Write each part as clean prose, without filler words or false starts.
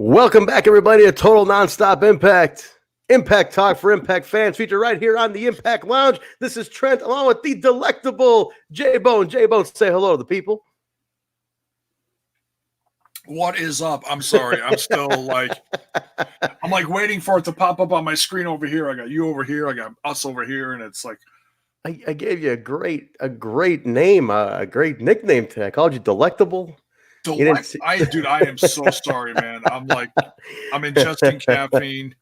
Welcome back, everybody, to Total Nonstop Impact. Impact Talk for Impact fans, featured right here on the Impact Lounge. This is Trent, along with the delectable Jaybone. Jaybone, say hello to the people. What is up? I'm sorry. I'm still I'm waiting for it to pop up on my screen over here. I got you over here. I got us over here, and it's like I gave you a great name, a great nickname today. I called you delectable. Dude, I am so sorry, man. I'm ingesting caffeine.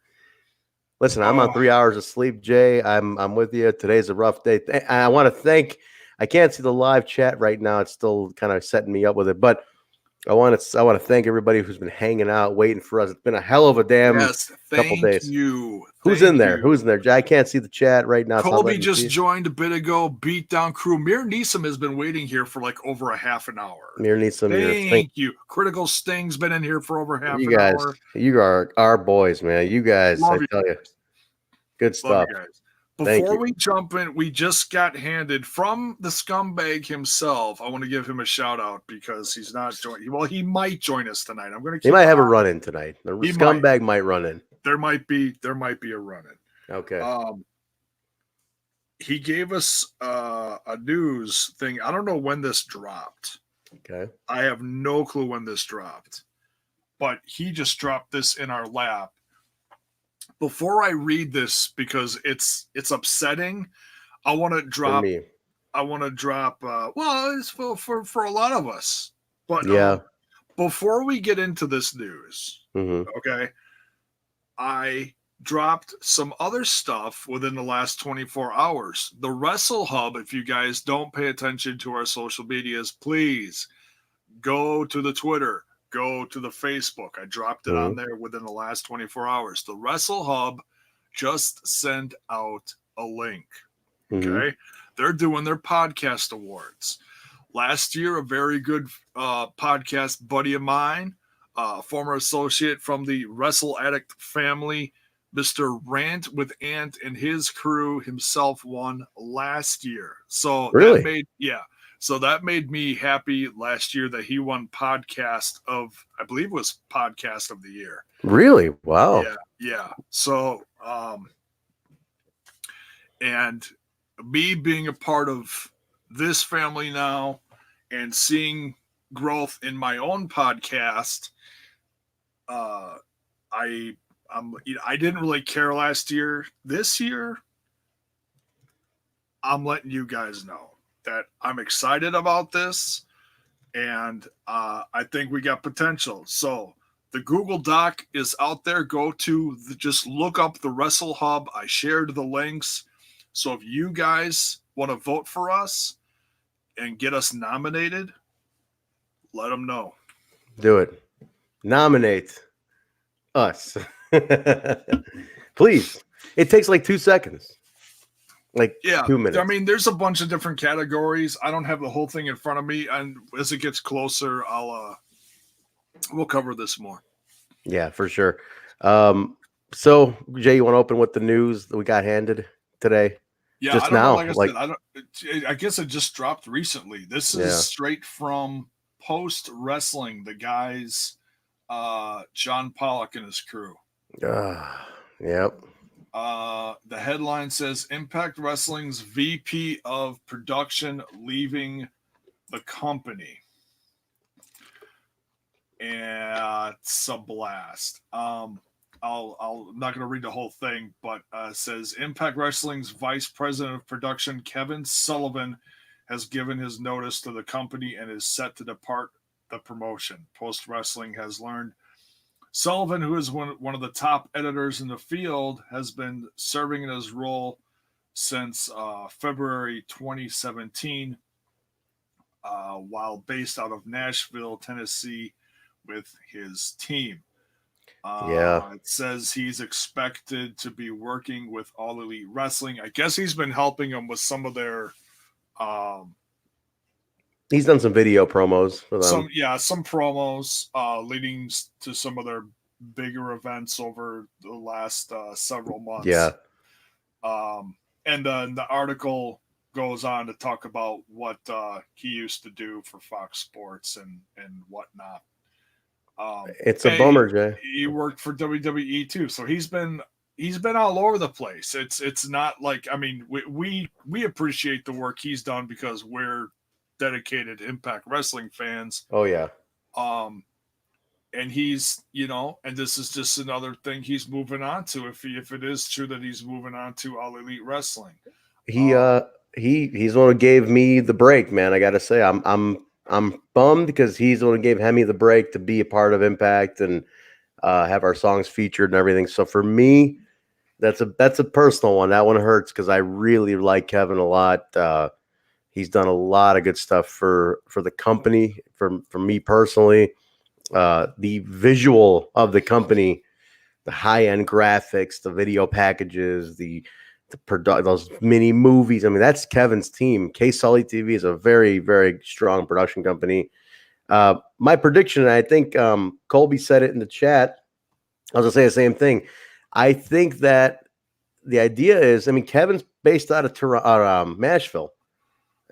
Listen, I'm on 3 hours of sleep, Jay. I'm with you. Today's a rough day. I want to thank. I can't see the live chat right now. It's still kind of setting me up with it, but I want to thank everybody who's been hanging out, waiting for us. It's been a hell of a damn couple days. Who's in there? Who's in there? Jay, I can't see the chat right now. Colby just joined a bit ago. Beatdown crew. Mir Neeson has been waiting here for over a half an hour. Mir Neeson, thank you. Critical Sting's been in here for over half an hour. You are our boys, man. You guys, I tell you, good stuff. You guys. Before we jump in, we just got handed from the Scumbag himself. I want to give him a shout out because he's not joining. Well, he might join us tonight. I'm going to. He might have a run in tonight. The Scumbag might run in. There might be a run in. Okay. He gave us a news thing. I don't know when this dropped. Okay. I have no clue when this dropped, but he just dropped this in our lap. Before I read this, because it's upsetting, I want to drop. Well, it's for a lot of us, but yeah. Before we get into this news, okay, I dropped some other stuff within the last 24 hours. The Wrestle Hub. If you guys don't pay attention to our social medias, please go to the Twitter. Go to the Facebook. I dropped it on there within the last 24 hours. The Wrestle Hub just sent out a link. Okay. They're doing their podcast awards. Last year, a very good podcast buddy of mine, former associate from the Wrestle Addict family, Mr. Rant with Ant and his crew himself won last year. So really? So that made me happy last year that he won podcast of, I believe it was podcast of the year. Really? Wow. Yeah. So, and me being a part of this family now and seeing growth in my own podcast, I didn't really care last year. This year, I'm letting you guys know that I'm excited about this, and I think we got potential. So the Google Doc is out there. Go to just look up the Wrestle Hub. I shared the links. So if you guys want to vote for us and get us nominated, let them know. Do it. Nominate us. Please. It takes 2 seconds. 2 minutes. I mean, there's a bunch of different categories. I don't have the whole thing in front of me, and as it gets closer, we'll cover this more. Yeah, for sure. So Jay, you want to open with the news that we got handed today? Yeah, just now. I guess it just dropped recently. This is straight from Post Wrestling. The guys, John Pollock and his crew. Yep. The headline says Impact Wrestling's VP of production leaving the company. And it's a blast. I'm not going to read the whole thing, but it says Impact Wrestling's vice president of production, Kevin Sullivan, has given his notice to the company and is set to depart the promotion. Post Wrestling has learned Sullivan, who is one of the top editors in the field, has been serving in his role since February 2017, while based out of Nashville, Tennessee, with his team. It says he's expected to be working with All Elite Wrestling. I guess he's been helping them with some of their he's done some video promos for them. Some promos leading to some of their bigger events over the last several months. Yeah. And then the article goes on to talk about what he used to do for Fox Sports and whatnot. It's a bummer, Jay. He worked for WWE too, so he's been all over the place. It's not like, I mean, we appreciate the work he's done because we're dedicated Impact Wrestling fans. Oh yeah. And he's, and this is just another thing he's moving on to. If it is true that he's moving on to All Elite Wrestling, he's the one who gave me the break, man. I got to say, I'm bummed because he's the one who gave Hemi the break to be a part of Impact and have our songs featured and everything. So for me, that's a personal one. That one hurts because I really like Kevin a lot. He's done a lot of good stuff for the company, for me personally. The visual of the company, the high-end graphics, the video packages, the those mini movies. I mean, that's Kevin's team. K Sully TV is a very, very strong production company. My prediction, and I think Colby said it in the chat, I was going to say the same thing. I think that the idea is, I mean, Kevin's based out of Nashville.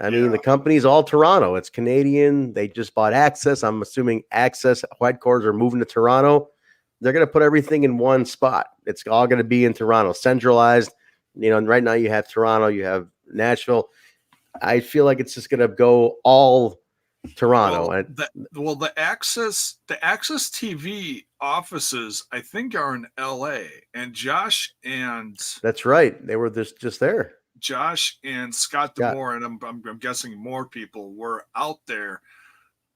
I mean, the company's all Toronto. It's Canadian. They just bought Access. I'm assuming Access headquarters are moving to Toronto. They're going to put everything in one spot. It's all going to be in Toronto, centralized. And right now you have Toronto, you have Nashville. I feel like it's just going to go all Toronto. The Access TV offices, I think, are in LA, and Josh and that's right. They were just there. Josh and Scott DeMore, and I'm guessing more people were out there.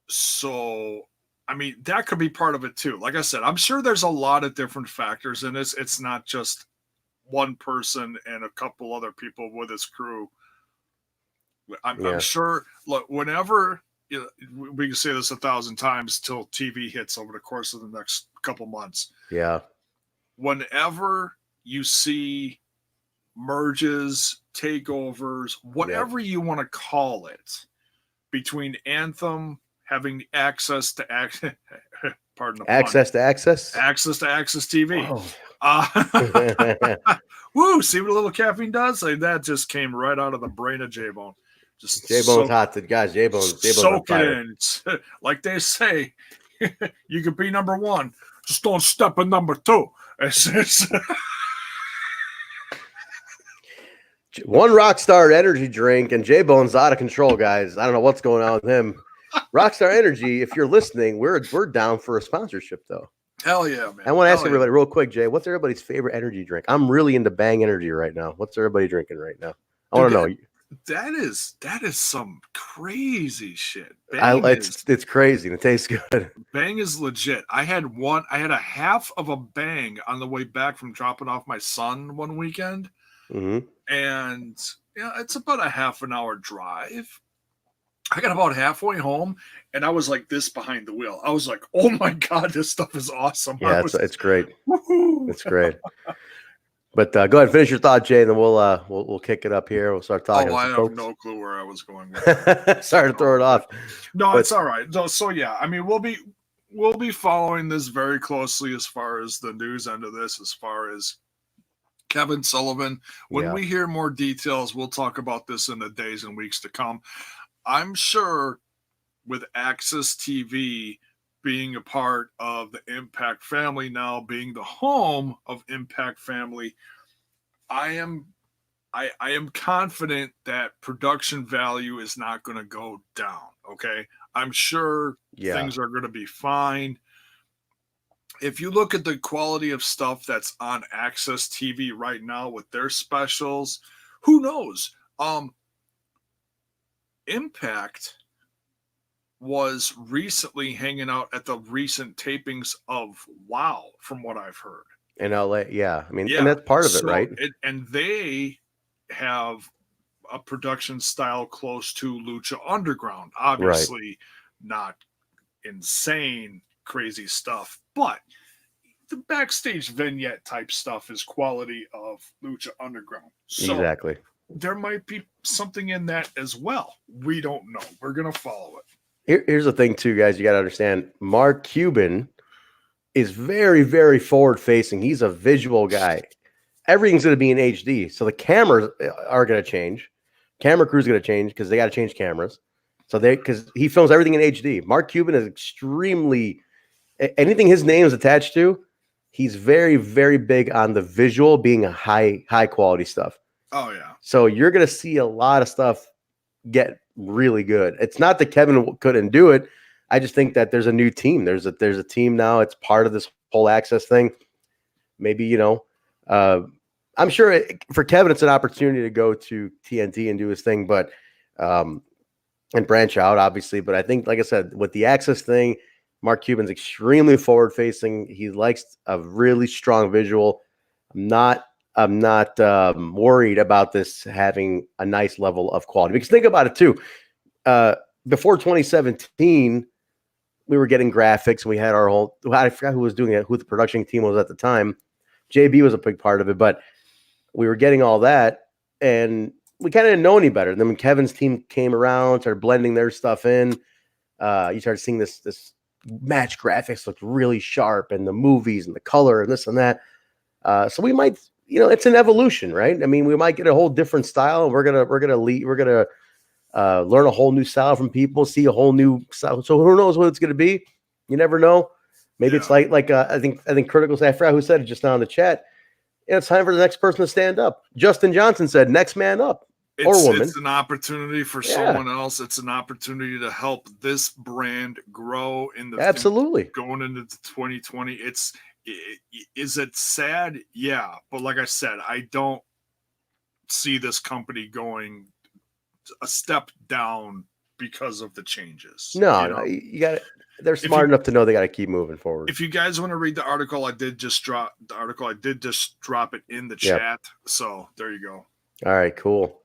So, I mean, that could be part of it too. Like I said, I'm sure there's a lot of different factors in this. It's not just one person and a couple other people with his crew. I'm sure. Look, whenever we can say this 1,000 times till TV hits over the course of the next couple months. Yeah. Whenever you see merges, takeovers, whatever you want to call it, between Anthem having access to access, pardon the access pun, to access TV. Woo! See what a little caffeine does? Like, that just came right out of the brain of Jaybone. Just Jaybone's hot, guys. Jaybone's soak it in. Like they say, you could be number one, just don't step in number two. One Rockstar energy drink, and Jaybone's out of control, guys. I don't know what's going on with him. Rockstar Energy, if you're listening, we're down for a sponsorship, though. Hell yeah, man. I want to ask everybody real quick, Jay, what's everybody's favorite energy drink? I'm really into Bang Energy right now. What's everybody drinking right now? I want to know. That is some crazy shit. It's crazy and it tastes good. Bang is legit. I had a half of a Bang on the way back from dropping off my son one weekend. Mm-hmm. And it's about a half an hour drive. I got about halfway home and I was like this behind the wheel. I was like, oh my God, this stuff is awesome. Yeah, it's great. It's great. But go ahead and finish your thought, Jay, and then we'll kick it up here. We'll start talking. Oh, I have no clue where I was going with that. Sorry to throw it off. No, it's all right. So yeah, I mean, we'll be following this very closely as far as the news end of this, as far as Kevin Sullivan. When we hear more details, we'll talk about this in the days and weeks to come. I'm sure with Access TV being a part of the Impact family now, being the home of Impact family, I am confident that production value is not going to go down. Okay. I'm sure things are going to be fine. If you look at the quality of stuff that's on Access TV right now with their specials, who knows? Impact was recently hanging out at the recent tapings of WOW, from what I've heard. In LA, yeah. I mean, and that's part of it, right? And they have a production style close to Lucha Underground. Obviously, not insane, crazy stuff, but the backstage vignette type stuff is quality of Lucha Underground. So exactly. There might be something in that as well. We don't know. We're going to follow it. Here's the thing, too, guys. You got to understand, Mark Cuban is very, very forward-facing. He's a visual guy. Everything's going to be in HD. So the cameras are going to change. Camera crew's going to change because they got to change cameras. So because he films everything in HD. Mark Cuban is extremely anything his name is attached to, he's very, very big on the visual being a high quality stuff. Oh yeah. So you're gonna see a lot of stuff get really good. It's not that Kevin couldn't do it. I just think that there's a new team. There's a team now. It's part of this whole access thing. Maybe, I'm sure for Kevin, it's an opportunity to go to TNT and do his thing, but and branch out, obviously. But I think, like I said, with the access thing, Mark Cuban's extremely forward facing. He likes a really strong visual. I'm not worried about this having a nice level of quality, because think about it too. Before 2017, we were getting graphics. We had our whole, I forgot who was doing it, who the production team was at the time. JB was a big part of it, but we were getting all that, and we kind of didn't know any better. And then when Kevin's team came around, started blending their stuff in, you started seeing this match graphics looked really sharp, and the movies and the color and this and that. So we might, it's an evolution, right? I mean, we might get a whole different style, and we're gonna learn a whole new style from people, see a whole new style. So who knows what it's gonna be? You never know. Maybe it's like I think Critical, I forgot who said it just now in the chat. It's time for the next person to stand up. Justin Johnson said, "Next man up." Or woman. It's an opportunity for someone else. It's an opportunity to help this brand grow in the absolutely going into 2020. Is it sad? Yeah, but like I said, I don't see this company going a step down because of the changes. No, you got it. They're smart enough to know they got to keep moving forward. If you guys want to read the article, I did just drop it in the chat. So there you go. All right, cool.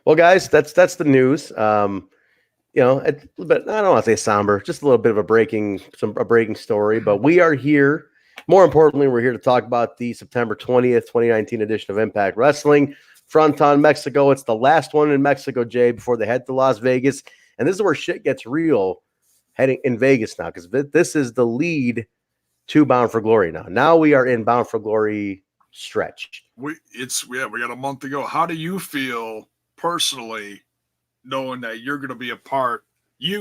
Well, guys, that's the news. But I don't want to say somber, just a little bit of a breaking story. But we are here. More importantly, we're here to talk about the September 20th, 2019 edition of Impact Wrestling, Fonton, Mexico. It's the last one in Mexico, Jay, before they head to Las Vegas. And this is where shit gets real, heading in Vegas now, because this is the lead to Bound for Glory now. Now we are in Bound for Glory stretch. We got a month to go. How do you feel personally, knowing that you're going to be a part? We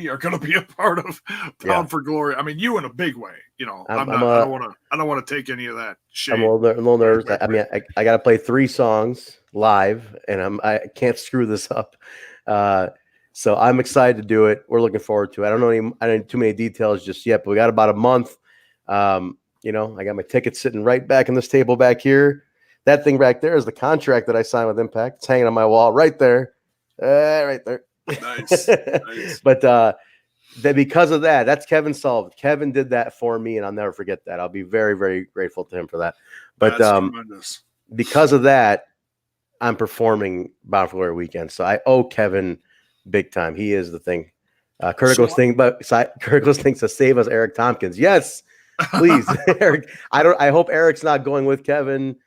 are going to be a part of Bound for Glory. I mean, you in a big way. I don't want to take any of that shit. I'm a little nervous. I mean, I got to play 3 songs live, and I can't screw this up. So I'm excited to do it. We're looking forward to it. I don't know too many details just yet, but we got about a month. I got my tickets sitting right back in this table back here. That thing back there is the contract that I signed with Impact. It's hanging on my wall right there. Right there. Nice. But that because of that, that's Kevin Sullivan. Kevin did that for me, and I'll never forget that. I'll be very, very grateful to him for that. But because of that, I'm performing Bound for Glory weekend. So I owe Kevin big time. He is the thing. Curticles thinks to save us Eric Tompkins. Yes, please, Eric. I hope Eric's not going with Kevin.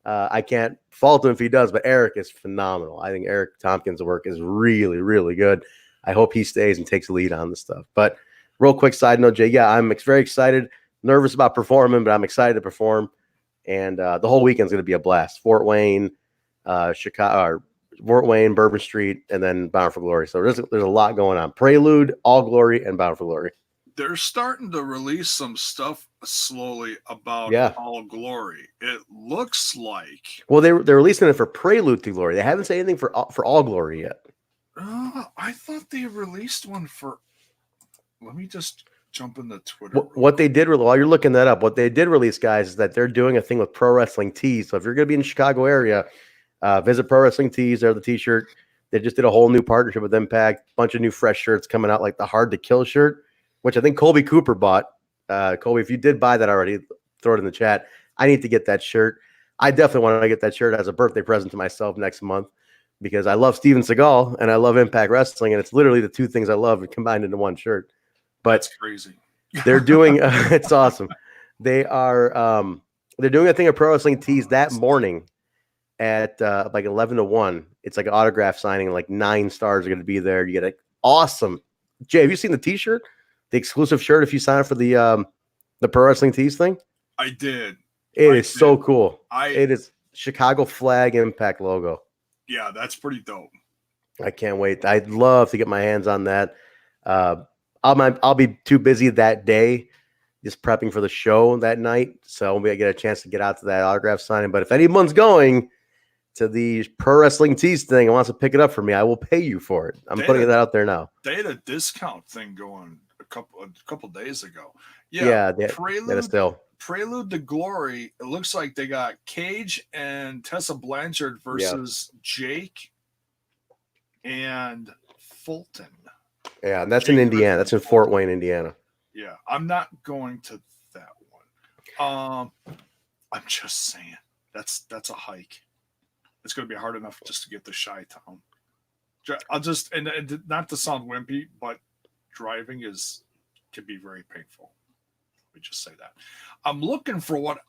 I can't fault him if he does, but Eric is phenomenal. I think Eric Tompkins' work is really, really good. I hope he stays and takes the lead on this stuff. But real quick side note, Jay, I'm very excited, nervous about performing, but I'm excited to perform. And the whole weekend's going to be a blast. Fort Wayne, Chicago, Fort Wayne, Bourbon Street, and then Bound for Glory. So there's a lot going on. Prelude, All Glory, and Bound for Glory. They're starting to release some stuff slowly about All Glory. It looks like. Well, they're releasing it for Prelude to Glory. They haven't said anything for All Glory yet. I thought they released one for. Let me just jump in the Twitter. What they did, while you're looking that up, what they did release, guys, is that they're doing a thing with Pro Wrestling Tees. So if you're going to be in the Chicago area, visit Pro Wrestling Tees. They're the T-shirt. They just did a whole new partnership with Impact. Bunch of new fresh shirts coming out, like the Hard to Kill shirt, which I think Colby Cooper bought. Colby, if you did buy that already, throw it in the chat. I need to get that shirt. I definitely want to get that shirt as a birthday present to myself next month, because I love Steven Seagal and I love Impact Wrestling, and it's literally the two things I love combined into one shirt. But that's crazy. They're doing it's awesome. They're doing a thing of Pro Wrestling Tees that morning at like 11 to 1. It's like an autograph signing. Like 9 stars are going to be there. You get an awesome. Jay, have you seen the T-shirt? The exclusive shirt if you sign up for the Pro Wrestling Tees thing? I did. It is so cool. It is Chicago flag Impact logo. Yeah, that's pretty dope. I can't wait. I'd love to get my hands on that. I'll be too busy that day just prepping for the show that night. So we get a chance to get out to that autograph signing. But if anyone's going to the pro wrestling tees thing and wants to pick it up for me, I will pay you for it. I'm putting that out there now. They had a discount thing going a couple days ago. Yeah, Prelude to Glory. It looks like they got Cage and Tessa Blanchard versus Jake and Fonton. Yeah, and that's in Indiana. That's in Fort Wayne, Indiana. Yeah, I'm not going to that one. I'm just saying that's a hike. It's going to be hard enough just to get to Chi-Town. I'll just and not to sound wimpy, but driving can be very painful. Let me just say that. I'm looking for what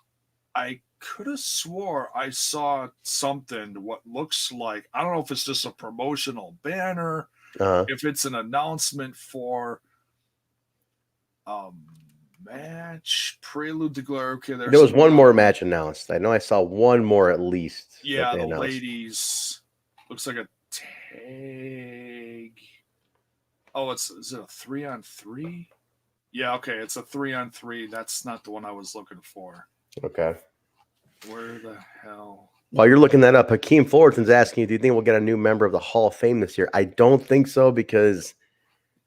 I could have swore I saw something. What looks like, I don't know if it's just a promotional banner, if it's an announcement for match, Prelude to Glory. Okay, there was one more match announced. I know I saw one more at least. Yeah, the ladies. Looks like a tag. Oh, is it a 3-on-3? Yeah, okay, it's a 3-on-3. That's not the one I was looking for. Okay. Where the hell? While you're looking that up, Hakeem Fullerton's asking you, do you think we'll get a new member of the Hall of Fame this year? I don't think so, because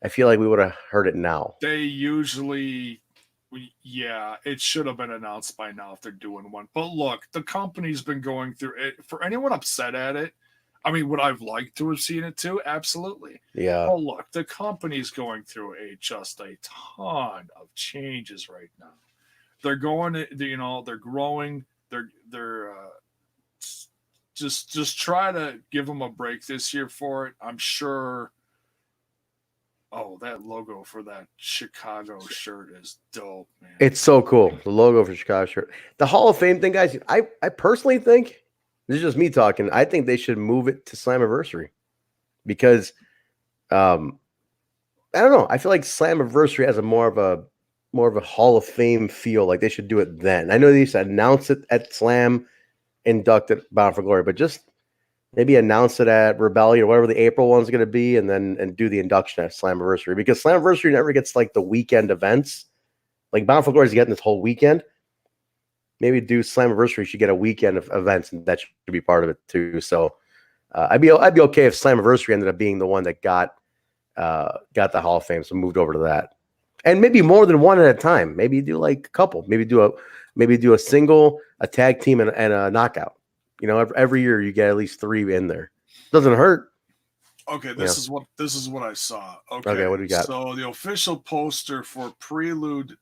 I feel like we would have heard it now. They usually, it should have been announced by now if they're doing one. But look, the company's been going through it. For anyone upset at it, I mean, would I've liked to have seen it too? Absolutely. Yeah. Oh, look, the company's going through just a ton of changes right now. They're going, they're growing. They're just try to give them a break this year for it. I'm sure. Oh, that logo for that Chicago shirt is dope, man. It's so cool. The logo for Chicago shirt. The Hall of Fame thing, guys, I personally think, this is just me talking, I think they should move it to Slammiversary, because I don't know. I feel like Slammiversary has a more of a Hall of Fame feel. Like they should do it then. I know they used to announce it at Slam, induct it Bound for Glory, but just maybe announce it at Rebellion or whatever the April one's going to be, and do the induction at Slammiversary, because Slammiversary never gets like the weekend events. Like Bound for Glory is getting this whole weekend. Maybe do Slammiversary should get a weekend of events, and that should be part of it too. So I'd be okay if Slammiversary ended up being the one that got the Hall of Fame, so moved over to that. And maybe more than one at a time. Maybe do like a couple. Maybe do a single, a tag team, and a knockout. Every year you get at least 3 in there. Doesn't hurt. Okay, this is what I saw. Okay, what do you got? So the official poster for Prelude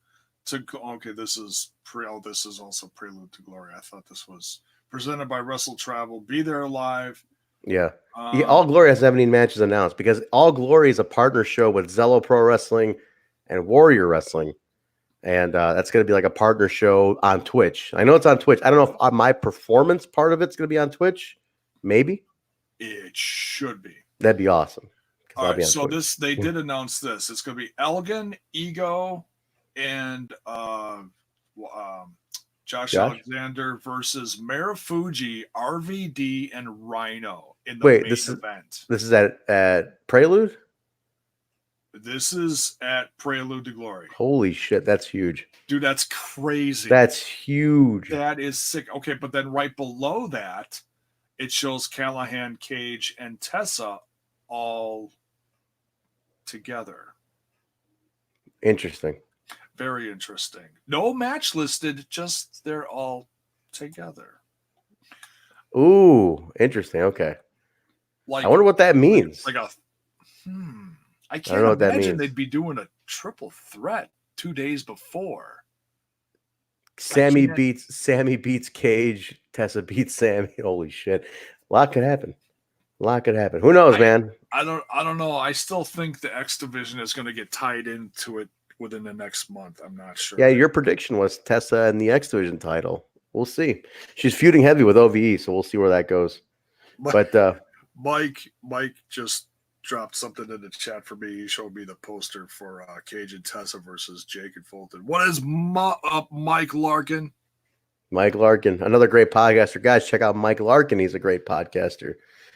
to this is also Prelude to Glory. I thought this was presented by Wrestle Travel. Be There Live. Yeah. All Glory has 17 matches announced, because All Glory is a partner show with Zello Pro Wrestling and Warrior Wrestling. And that's going to be like a partner show on Twitch. I know it's on Twitch. I don't know if my performance part of it's going to be on Twitch. Maybe. It should be. That'd be awesome. All right, so they did announce this. It's going to be Elgin, Ego, and Josh Alexander versus Marufuji, RVD, and Rhino in the main event. This is at Prelude? This is at Prelude to Glory. Holy shit, that's huge. Dude, that's crazy. That's huge. That is sick. Okay, but then right below that, it shows Callihan, Cage, and Tessa all together. Interesting. Very interesting. No match listed, just they're all together. Ooh, interesting. Okay. I wonder what that means. I can't imagine they'd be doing a triple threat 2 days before. Sammy beats Cage. Tessa beats Sammy. Holy shit. A lot could happen. Who knows, man? I don't know. I still think the X division is going to get tied into it within the next month. I'm not sure. Yeah, your prediction was Tessa and the X division title. We'll see. She's feuding heavy with OVE, so we'll see where that goes. But Mike just dropped something in the chat for me. He showed me the poster for Cage and Tessa versus Jake and Fonton. What is up, Mike Larkin? Mike Larkin, another great podcaster. Guys, check out Mike Larkin. He's a great podcaster.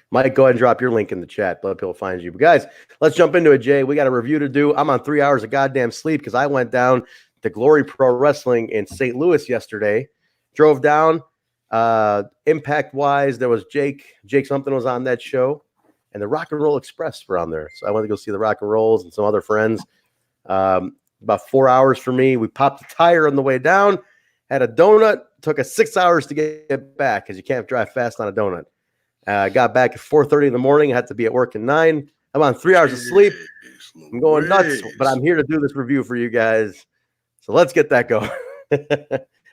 Mike, go ahead and drop your link in the chat. Let people find you. But guys, let's jump into it, Jay. We got a review to do. I'm on 3 hours of goddamn sleep because I went down to Glory Pro Wrestling in St. Louis yesterday. Drove down. Impact wise, there was Jake something was on that show, and the Rock and Roll Express were on there. So I went to go see the Rock and Rolls and some other friends. About 4 hours for me. We popped a tire on the way down, had a donut, took us 6 hours to get back because you can't drive fast on a donut. Got back at 4:30 in the morning. I had to be at work at 9. I'm on 3 hours of sleep. I'm going nuts, but I'm here to do this review for you guys. So let's get that going.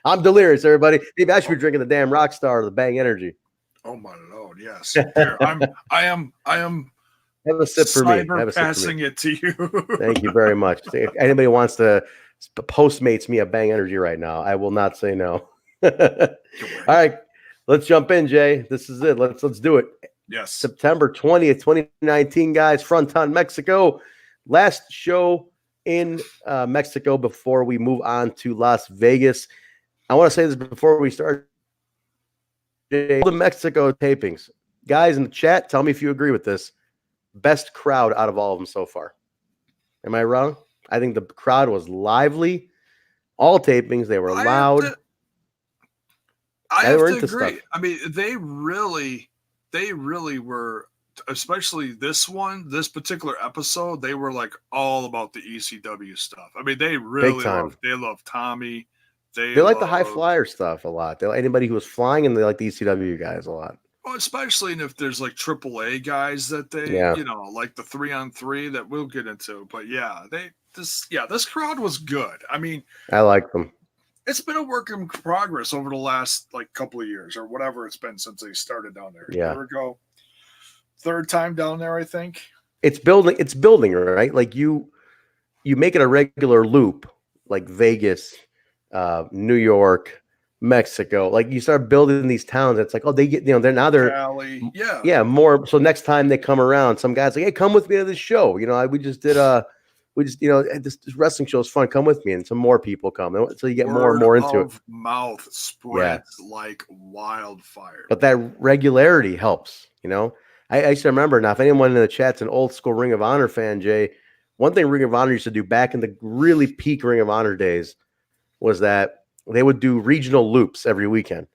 I'm delirious, everybody. Maybe I should be drinking the damn Rockstar or the Bang Energy. Oh my Lord, yes. Here, I am have a sip for me. Have a sip passing it to you. Thank you very much. If anybody wants to Postmates me a Bang Energy right now, I will not say no. All right, let's jump in, Jay. This is it. Let's do it. Yes. September 20th, 2019, guys. Fonton, Mexico. Last show in Mexico before we move on to Las Vegas. I want to say this before we start. The Mexico tapings. Guys in the chat, tell me if you agree with this. Best crowd out of all of them so far. Am I wrong? I think the crowd was lively. All tapings, they were loud. I have to agree. Stuff. I mean, they really were, especially this particular episode, they were like all about the ECW stuff. I mean, they really love Tommy. They like the high flyer stuff a lot. They like anybody who was flying, and they like the ECW guys a lot. Well, especially if there's like AAA guys that they, like the 3-on-3 that we'll get into. But yeah, this crowd was good. I mean, I like them. It's been a work in progress over the last like couple of years or whatever it's been since they started down there. Yeah. There we go. Third time down there, I think. It's building, right? Like you make it a regular loop, like Vegas, New York, Mexico. Like you start building these towns. It's like, oh, they get, they're Cali. Yeah, more. So next time they come around, some guys like, hey, come with me to this show. We just did this wrestling show is fun. Come with me, and some more people come. So you get more and more into it. Mouth spreads like wildfire. But that regularity helps. I used to remember now. If anyone in the chat's an old school Ring of Honor fan, Jay, one thing Ring of Honor used to do back in the really peak Ring of Honor days was that they would do regional loops every weekend.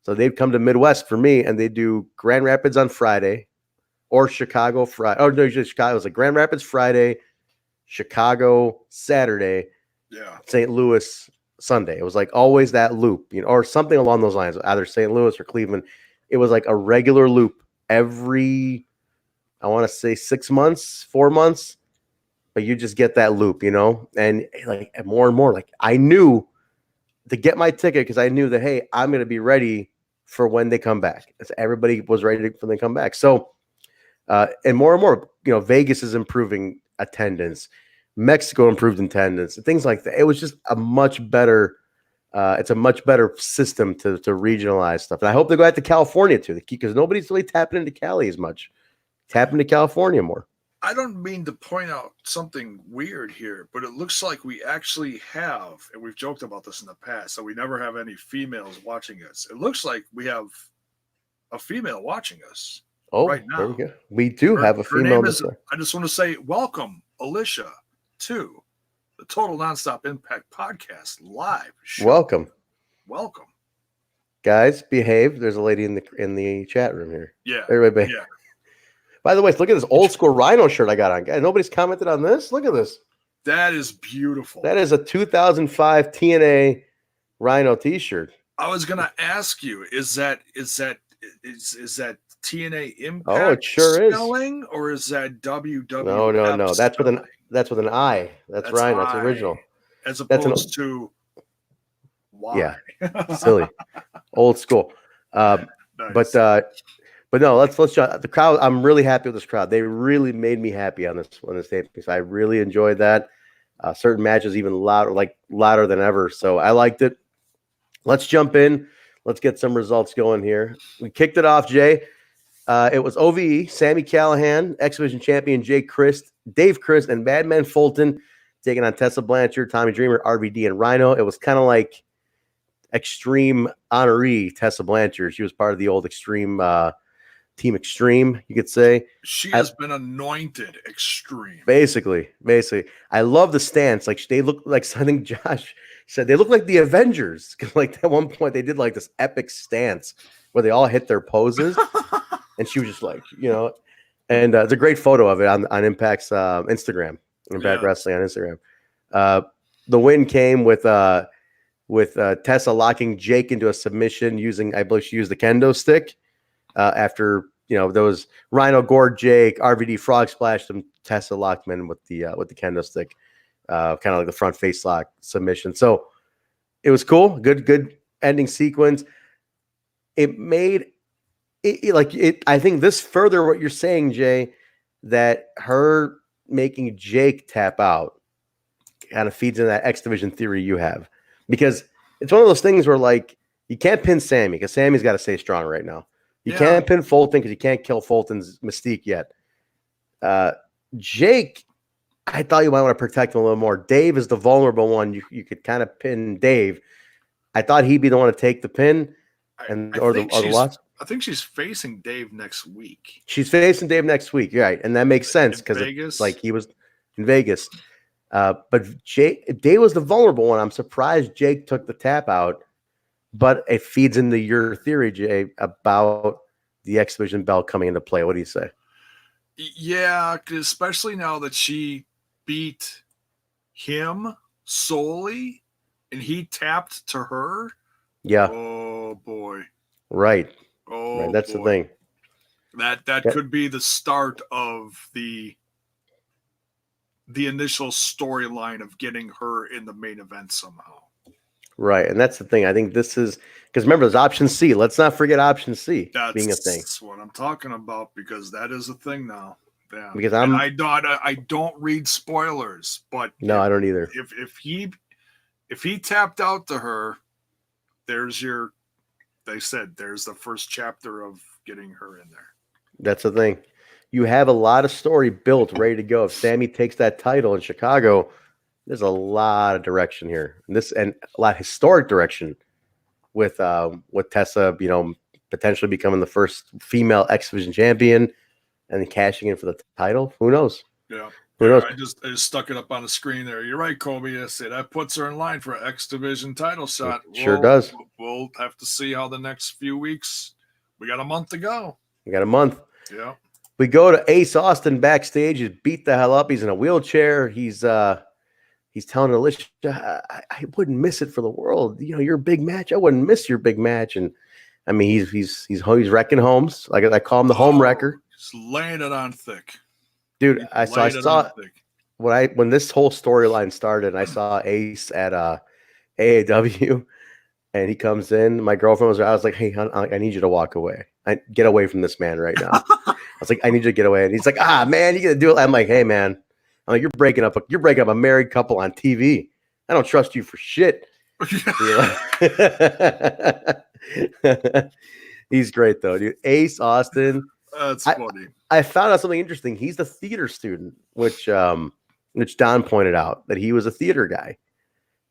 So they'd come to Midwest for me, and they'd do Grand Rapids on Friday, or Chicago Friday. Oh no, Chicago. It was like Grand Rapids Friday, Chicago Saturday, St. Louis Sunday. It was like always that loop, or something along those lines, either St. Louis or Cleveland. It was like a regular loop every, I want to say 6 months, 4 months, but you just get that loop, and like more and more, like I knew to get my ticket because I knew that, hey, I'm going to be ready for when they come back. Everybody was ready for them to come back. So, and more, Vegas is improving attendance. Mexico improved attendance, things like that. It was just a much better, it's a much better system to regionalize stuff. And I hope they go out to California too, because nobody's really tapping into Cali as much. Tap into California more. I don't mean to point out something weird here, but it looks like we actually have, and we've joked about this in the past, so we never have any females watching us. It looks like we have a female watching us right now. There we go. We do have a female. I just want to say welcome, Alicia, to the Total Nonstop Impact Podcast live show. Welcome. Guys, behave. There's a lady in the chat room here. Yeah. Everybody behave. Yeah. By the way, look at this old school Rhino shirt I got on. Guys, nobody's commented on this. Look at this. That is beautiful. That is a 2005 TNA Rhino T-shirt. I was gonna ask you, is that TNA Impact? Oh, it sure spelling, is. Or is that WWF? No. That's with an I. That's Rhino. That's original. As opposed to Y. Yeah. Silly. Old school. Nice. But no, let's the crowd. I'm really happy with this crowd. They really made me happy on this tape because I really enjoyed that. Certain matches even louder than ever. So I liked it. Let's jump in. Let's get some results going here. We kicked it off, Jay. It was OVE, Sami Callihan, X Division champion Dave Christ, and Madman Fulton taking on Tessa Blanchard, Tommy Dreamer, RVD, and Rhino. It was kind of like Extreme honoree Tessa Blanchard. She was part of the old Extreme Team Extreme, you could say. She has been anointed Extreme. Basically. I love the stance. Like, they look like, I think Josh said, they look like the Avengers. Because, like, at one point, they did, like, this epic stance where they all hit their poses. And she was just like, and it's a great photo of it on Impact's Instagram, Impact Wrestling on Instagram. The win came with Tessa locking Jake into a submission using, I believe she used the kendo stick after, those Rhino gored Jake, RVD frog splashed him, Tessa locked him in with the kendo stick, kind of like the front face lock submission. So it was cool. Good ending sequence. It made it. I think this further what you're saying, Jay, that her making Jake tap out kind of feeds into that X Division theory you have, because it's one of those things where, like, you can't pin Sami because Sammy's got to stay strong right now. You can't pin Fulton because you can't kill Fulton's mystique yet. Jake, I thought you might want to protect him a little more. Dave is the vulnerable one. You could kind of pin Dave. I thought he'd be the one to take the pin or the loss. I think she's facing Dave next week. She's facing Dave next week, right? And that makes sense because like he was in Vegas. But Dave was the vulnerable one. I'm surprised Jake took the tap out, but it feeds into your theory, Jay, about the X Division belt coming into play. What do you say? Yeah, especially now that she beat him solely and he tapped to her. Yeah. Oh boy. Right. Oh, right. That's boy. The thing. That could be the start of the initial storyline of getting her in the main event somehow. Right. And that's the thing. I think this is because remember, there's option C. Let's not forget option C being a thing. That's what I'm talking about, because that is a thing now. Yeah. Because I don't read spoilers, but no, I don't either. If he tapped out to her, there's the first chapter of getting her in there. That's the thing. You have a lot of story built, ready to go. If Sami takes that title in Chicago, there's a lot of direction here. And a lot of historic direction with Tessa, potentially becoming the first female X Division champion and then cashing in for the title. Who knows? Yeah. Who knows? I just stuck it up on the screen there. You're right, Kobe. I say that puts her in line for an X Division title shot. Sure does. We'll have to see how the next few weeks. We got a month to go. Yeah. We go to Ace Austin backstage. He's beat the hell up. He's in a wheelchair. He's telling Alicia, I wouldn't miss it for the world. Your big match. I wouldn't miss your big match. And I mean, he's wrecking homes. Like I call him the home wrecker. He's laying it on thick. Dude, I saw when this whole storyline started, I saw Ace at AAW, and he comes in. My girlfriend was there. I was like, hey, hon, I need you to walk away. Get away from this man right now. I was like, I need you to get away. And he's like, man, you got to do it. I'm like, hey, man, you're breaking up a married couple on TV. I don't trust you for shit. He's great though, dude. Ace Austin. That's funny. I found out something interesting. He's the theater student, which Don pointed out that he was a theater guy.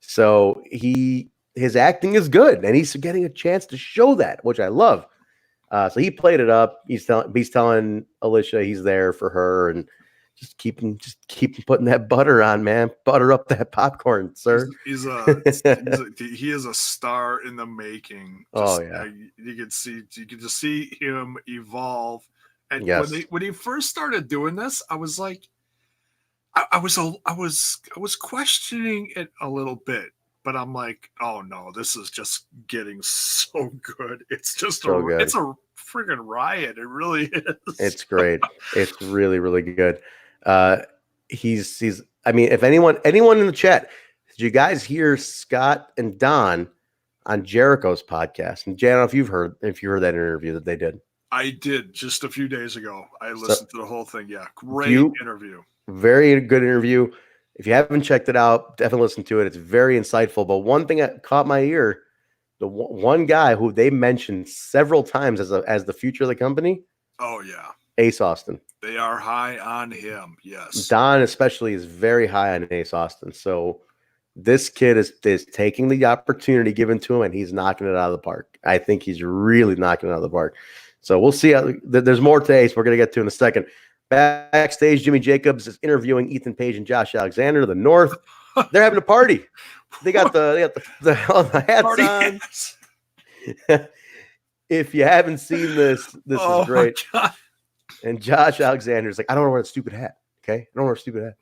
So his acting is good, and he's getting a chance to show that, which I love. So he played it up. He's telling Alicia he's there for her, and just keep putting that butter on, man. Butter up that popcorn, sir. He is a star in the making. You can just see him evolve. And when he first started doing this, I was like, I was questioning it a little bit, but I'm like, oh no, this is just getting so good. It's just it's a friggin' riot. It really is. It's great. It's really, really good. He's. I mean, if anyone in the chat, did you guys hear Scott and Don on Jericho's podcast? And Jan, I don't know if you heard that interview that they did. I did just a few days ago. I listened to the whole thing. Yeah, great interview. Very good interview. If you haven't checked it out, definitely listen to it. It's very insightful. But one thing that caught my ear, the one guy who they mentioned several times as the future of the company. Oh yeah, Ace Austin. They are high on him. Yes, Don especially is very high on Ace Austin. So this kid is taking the opportunity given to him, and he's knocking it out of the park. I think he's really knocking it out of the park. So we'll see. There's more taste we're going to get to in a second. Backstage, Jimmy Jacobs is interviewing Ethan Page and Josh Alexander. The North, they're having a party. They got the hats on. If you haven't seen this is great. And Josh Alexander's like, I don't want to wear a stupid hat. Okay, I don't wear a stupid hat.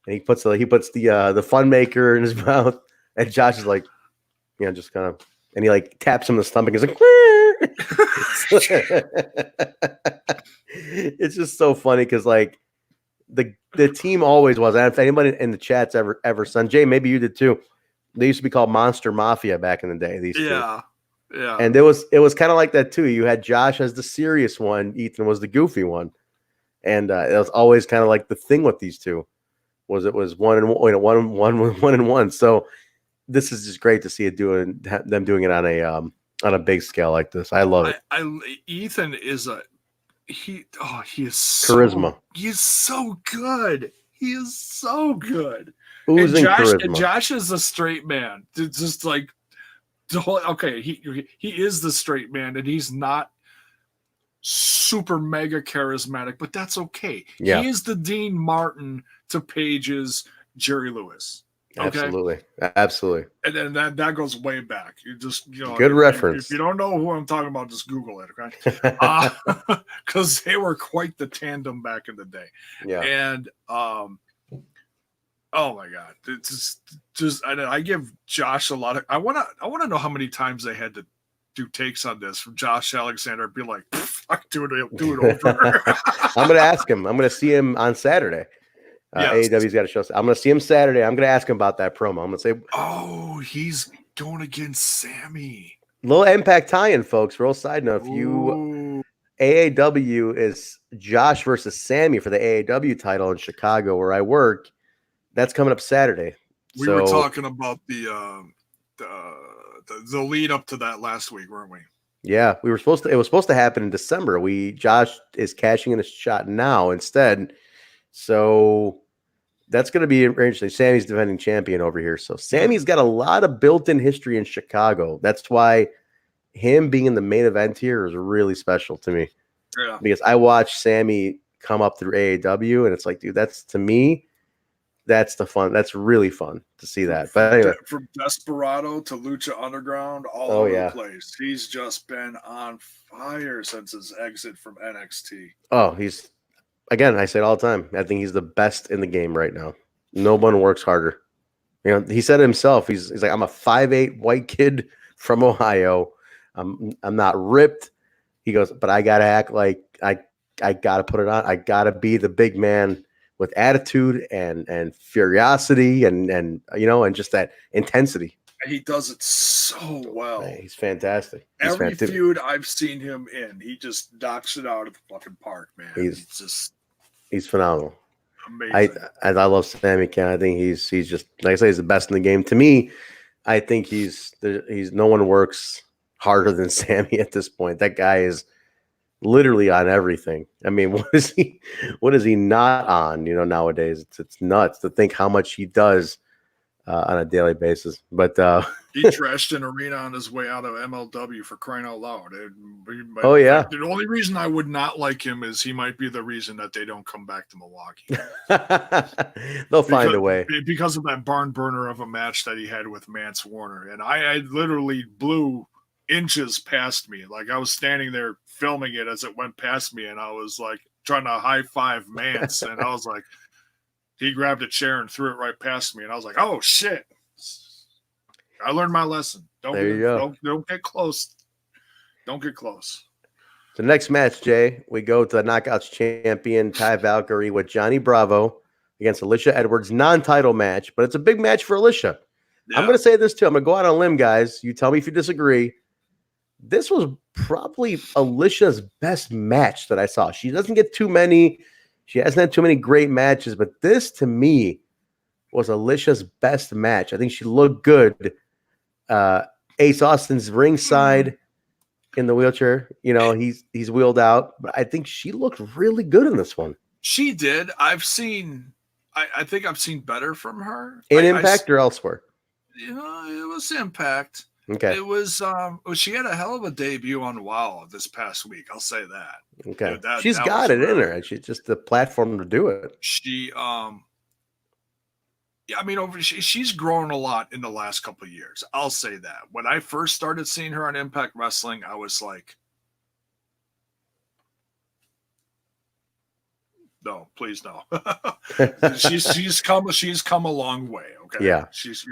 And he puts the fun maker in his mouth, and Josh is like, just kind of, and he like taps him in the stomach. He's like, it's just so funny because like the team always was. And if anybody in the chat's ever son, Jay, maybe you did too. They used to be called Monster Mafia back in the day. These two. Yeah. And it was kind of like that too. You had Josh as the serious one, Ethan was the goofy one, and it was always kind of like the thing with these two was it was one and one. So this is just great to see them doing it on a big scale like this. I love it. Ethan is he is charisma. He is so good. He is so good. Oozing charisma. And Josh is a straight man. It's just like. Okay, he is the straight man, and he's not super mega charismatic, but that's okay. Yeah. He is the Dean Martin to Page's Jerry Lewis. Okay? Absolutely. And then that goes way back. You just good reference. If you don't know who I'm talking about, just Google it, okay? Because they were quite the tandem back in the day. Yeah. And oh my God! It's just I give Josh a lot of. I want to know how many times they had to do takes on this from Josh Alexander and be like, "Fuck, do it over." I'm gonna ask him. I'm gonna see him on Saturday. Yes. AEW's got a show. I'm gonna see him Saturday. I'm gonna ask him about that promo. I'm gonna say, "Oh, he's going against Sami." Little Impact tie-in, folks. Real side note: if you AAW is Josh versus Sami for the AAW title in Chicago, where I work. That's coming up Saturday. We were talking about the lead up to that last week, weren't we? Yeah, it was supposed to happen in December. Josh is cashing in a shot now instead. So that's going to be interesting. Sami's defending champion over here. So Sami's got a lot of built-in history in Chicago. That's why him being in the main event here is really special to me. Yeah. Because I watched Sami come up through AAW, and it's like, dude, that's to me. That's the fun. That's really fun to see that. But anyway, from Desperado to Lucha Underground, all over the place. He's just been on fire since his exit from NXT. Oh, I say it all the time. I think he's the best in the game right now. No one works harder. He said it himself. He's like, I'm a 5'8" white kid from Ohio. I'm not ripped. He goes, but I gotta act like I gotta put it on. I gotta be the big man. With attitude and curiosity and just that intensity. He does it so well. Man, he's fantastic. Every feud I've seen him in, he just knocks it out of the fucking park, man. He's phenomenal. Amazing. I love Sami Callihan. I think he's just like I say, he's the best in the game. To me, I think he's no one works harder than Sami at this point. That guy is literally on everything. I mean, what is he not on? Nowadays it's nuts to think how much he does on a daily basis. But he trashed an arena on his way out of MLW for crying out loud. The only reason I would not like him is he might be the reason that they don't come back to Milwaukee. They'll find a way because of that barn burner of a match that he had with Mance Warner, and I literally blew inches past me. Like I was standing there filming it as it went past me, and I was like trying to high five Mance, and I was like, he grabbed a chair and threw it right past me, and I was like, oh shit. I learned my lesson. Don't get close. Don't get close. The next match, Jay, we go to the Knockouts champion Ty Valkyrie with Johnny Bravo against Alicia Edwards, non-title match, but it's a big match for Alicia. Yeah. I'm going to say this too. I'm going to go out on a limb, guys. You tell me if you disagree. This was probably Alicia's best match that I saw. She doesn't get too many. She hasn't had too many great matches, but this to me was Alicia's best match. I think she looked good. Ace Austin's ringside in the wheelchair. He's wheeled out, but I think she looked really good in this one. She did. I think I've seen better from her. In Impact or elsewhere? It was Impact. Okay. It was she had a hell of a debut on WoW this past week. I'll say that. Okay. Dude, She's got it in her. She's just the platform to do it. She yeah, I mean, she's grown a lot in the last couple of years. I'll say that. When I first started seeing her on Impact Wrestling, I was like, no, please no. she's come a long way. Okay. Yeah. She's,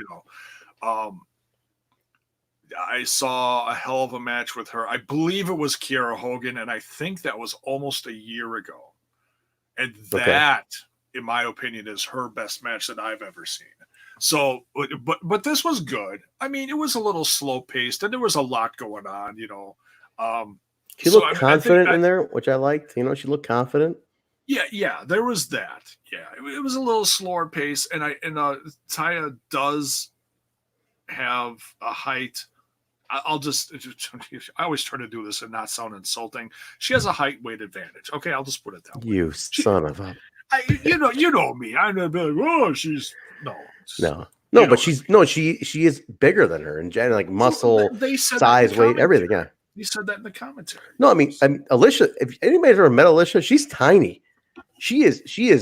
I saw a hell of a match with her. I believe it was Kiera Hogan, and I think that was almost a year ago. And that, in my opinion, is her best match that I've ever seen. So, but this was good. I mean, it was a little slow paced, and there was a lot going on. She looked confident in there, which I liked. She looked confident. Yeah, there was that. Yeah, it was a little slower pace, and Taya does have a height. I always try to do this and not sound insulting. She has a height weight advantage. Okay, I'll just put it that way. You son of a. You know me. I'm gonna be like, oh, she's no, but she is bigger than her in general, like muscle, size, weight, everything. Yeah, you said that in the commentary. No, I mean, Alicia. If anybody's ever met Alicia, she's tiny. She is. She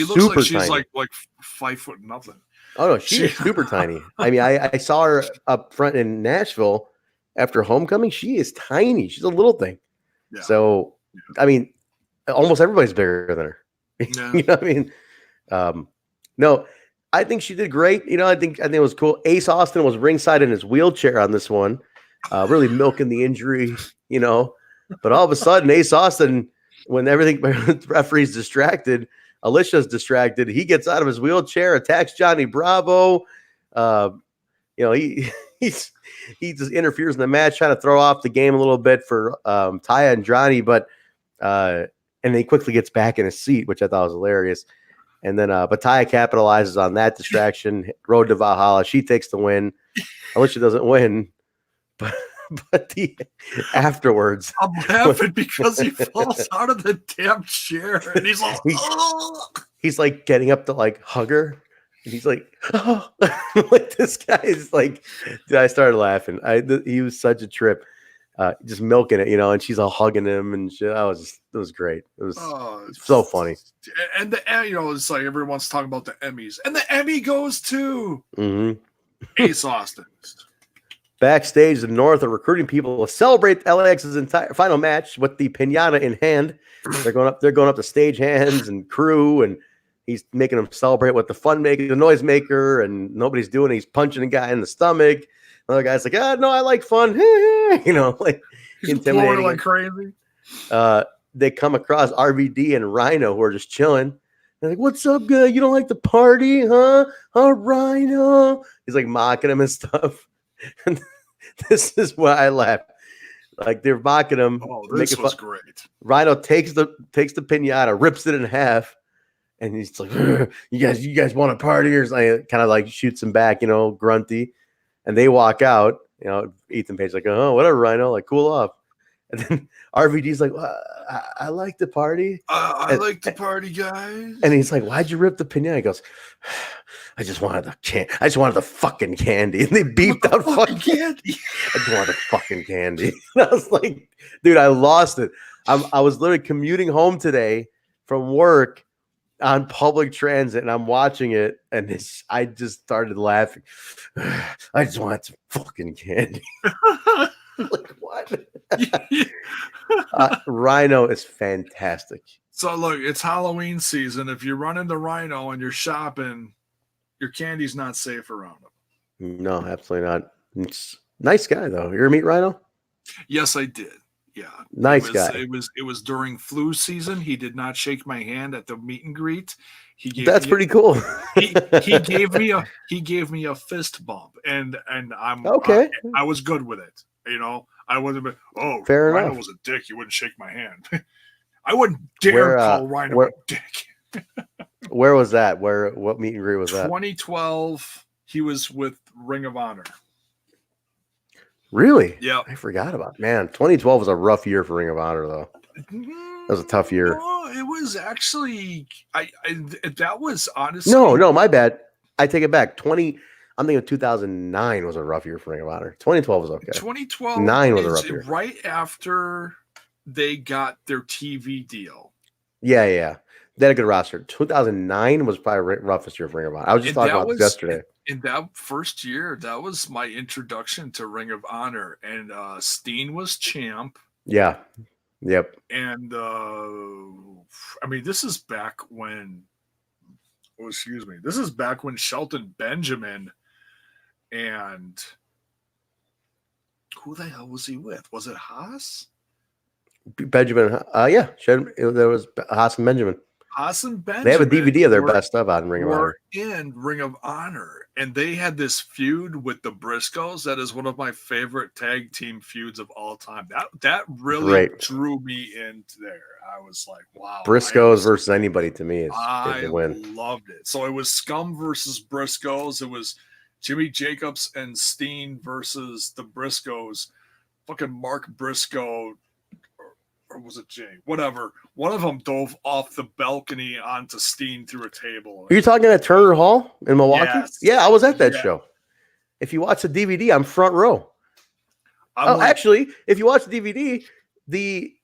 looks like she's tiny. like 5 foot nothing. Oh no, she is super tiny. I mean, I saw her up front in Nashville after homecoming. She is tiny. She's a little thing. Yeah. So, I mean, almost everybody's bigger than her. Yeah. You know what I mean? No, I think she did great. I think it was cool. Ace Austin was ringside in his wheelchair on this one, really milking the injury. But all of a sudden, Ace Austin, when the referee's distracted. Alicia's distracted. He gets out of his wheelchair, attacks Johnny Bravo. He just interferes in the match, trying to throw off the game a little bit for Taya and Johnny, but he quickly gets back in his seat, which I thought was hilarious. And then, but Taya capitalizes on that distraction. Road to Valhalla. She takes the win. Alicia doesn't win, but afterwards, I'm laughing because he falls out of the damn chair and he's like, he's like getting up to like hug her, and he's like, oh. Like this guy is like, dude, I started laughing. He was such a trip, just milking it, and she's all hugging him and shit. It was great. It was so funny. And it's like everyone's talking about the Emmys, and the Emmy goes to Ace Austin. Backstage, the North are recruiting people to celebrate LAX's entire final match with the piñata in hand. They're going up to stage hands and crew, and he's making them celebrate with the fun maker, the noise maker, and nobody's doing it. He's punching a guy in the stomach. Another guy's like, no, I like fun. Like intimidating like crazy. They come across RVD and Rhino, who are just chilling. They're like, what's up, guy? You don't like the party, huh? Rhino. He's like mocking him and stuff. And this is why I laugh. Like they're mocking him. Oh, this was great. Rhino takes the piñata, rips it in half, and he's like, "You guys want a party?" Or something. Kind of like shoots him back, grunty. And they walk out. Ethan Page's like, "Oh, whatever, Rhino. Like, cool off." And then RVD's like, well, I like the party. I like the party, guys. And he's like, why'd you rip the piñata? He goes, I just wanted the fucking candy. And they beeped out fucking candy. I just wanted the fucking candy. And I was like, dude, I lost it. I was literally commuting home today from work on public transit, and I'm watching it, and I just started laughing. I just wanted some fucking candy. Like, what? Rhino is fantastic. So look, it's Halloween season. If you run into Rhino and you're shopping, your candy's not safe around him. No, absolutely not. It's nice guy though. You ever meet Rhino? Yes, I did. Yeah, nice guy. It was during flu season. He did not shake my hand at the meet and greet. That's pretty cool. he gave me a fist bump, and I'm okay. I was good with it. I wouldn't have been, fair Rhino enough. was a dick. You wouldn't shake my hand. I wouldn't dare call Rhino a dick. Where was that? What meet and greet was that? 2012. He was with Ring of Honor. Really? Yeah. I forgot about it. Man, 2012 was a rough year for Ring of Honor, though. That was a tough year. No, it was actually that was honestly. No, my bad. I take it back. I'm thinking 2009 was a rough year for Ring of Honor. 2012 was okay. 2012 9 was a rough year. Right after they got their TV deal. Yeah. They had a good roster. 2009 was probably roughest year for Ring of Honor. I was just talking about this yesterday. In that first year, that was my introduction to Ring of Honor, and Steen was champ. Yeah. Yep. And I mean, this is back when. Oh, excuse me. This is back when Shelton Benjamin and who the hell was he with? Was it Haas? Benjamin. Yeah. There was Haas and Benjamin. Haas and Benjamin. They have a DVD of their best stuff on Ring of Honor. In Ring of Honor. And they had this feud with the Briscoes. That is one of my favorite tag team feuds of all time. That really drew me into there. I was like, wow. Briscoes versus anybody to me is the win. I loved it. So it was Scum versus Briscoes. It was Jimmy Jacobs and Steen versus the Briscoes. Fucking Mark Briscoe, or was it Jay? Whatever. One of them dove off the balcony onto Steen through a table. Are you talking at Turner Hall in Milwaukee? Yes. Yeah, I was at that show. If you watch the DVD, I'm front row. Actually, if you watch the DVD, the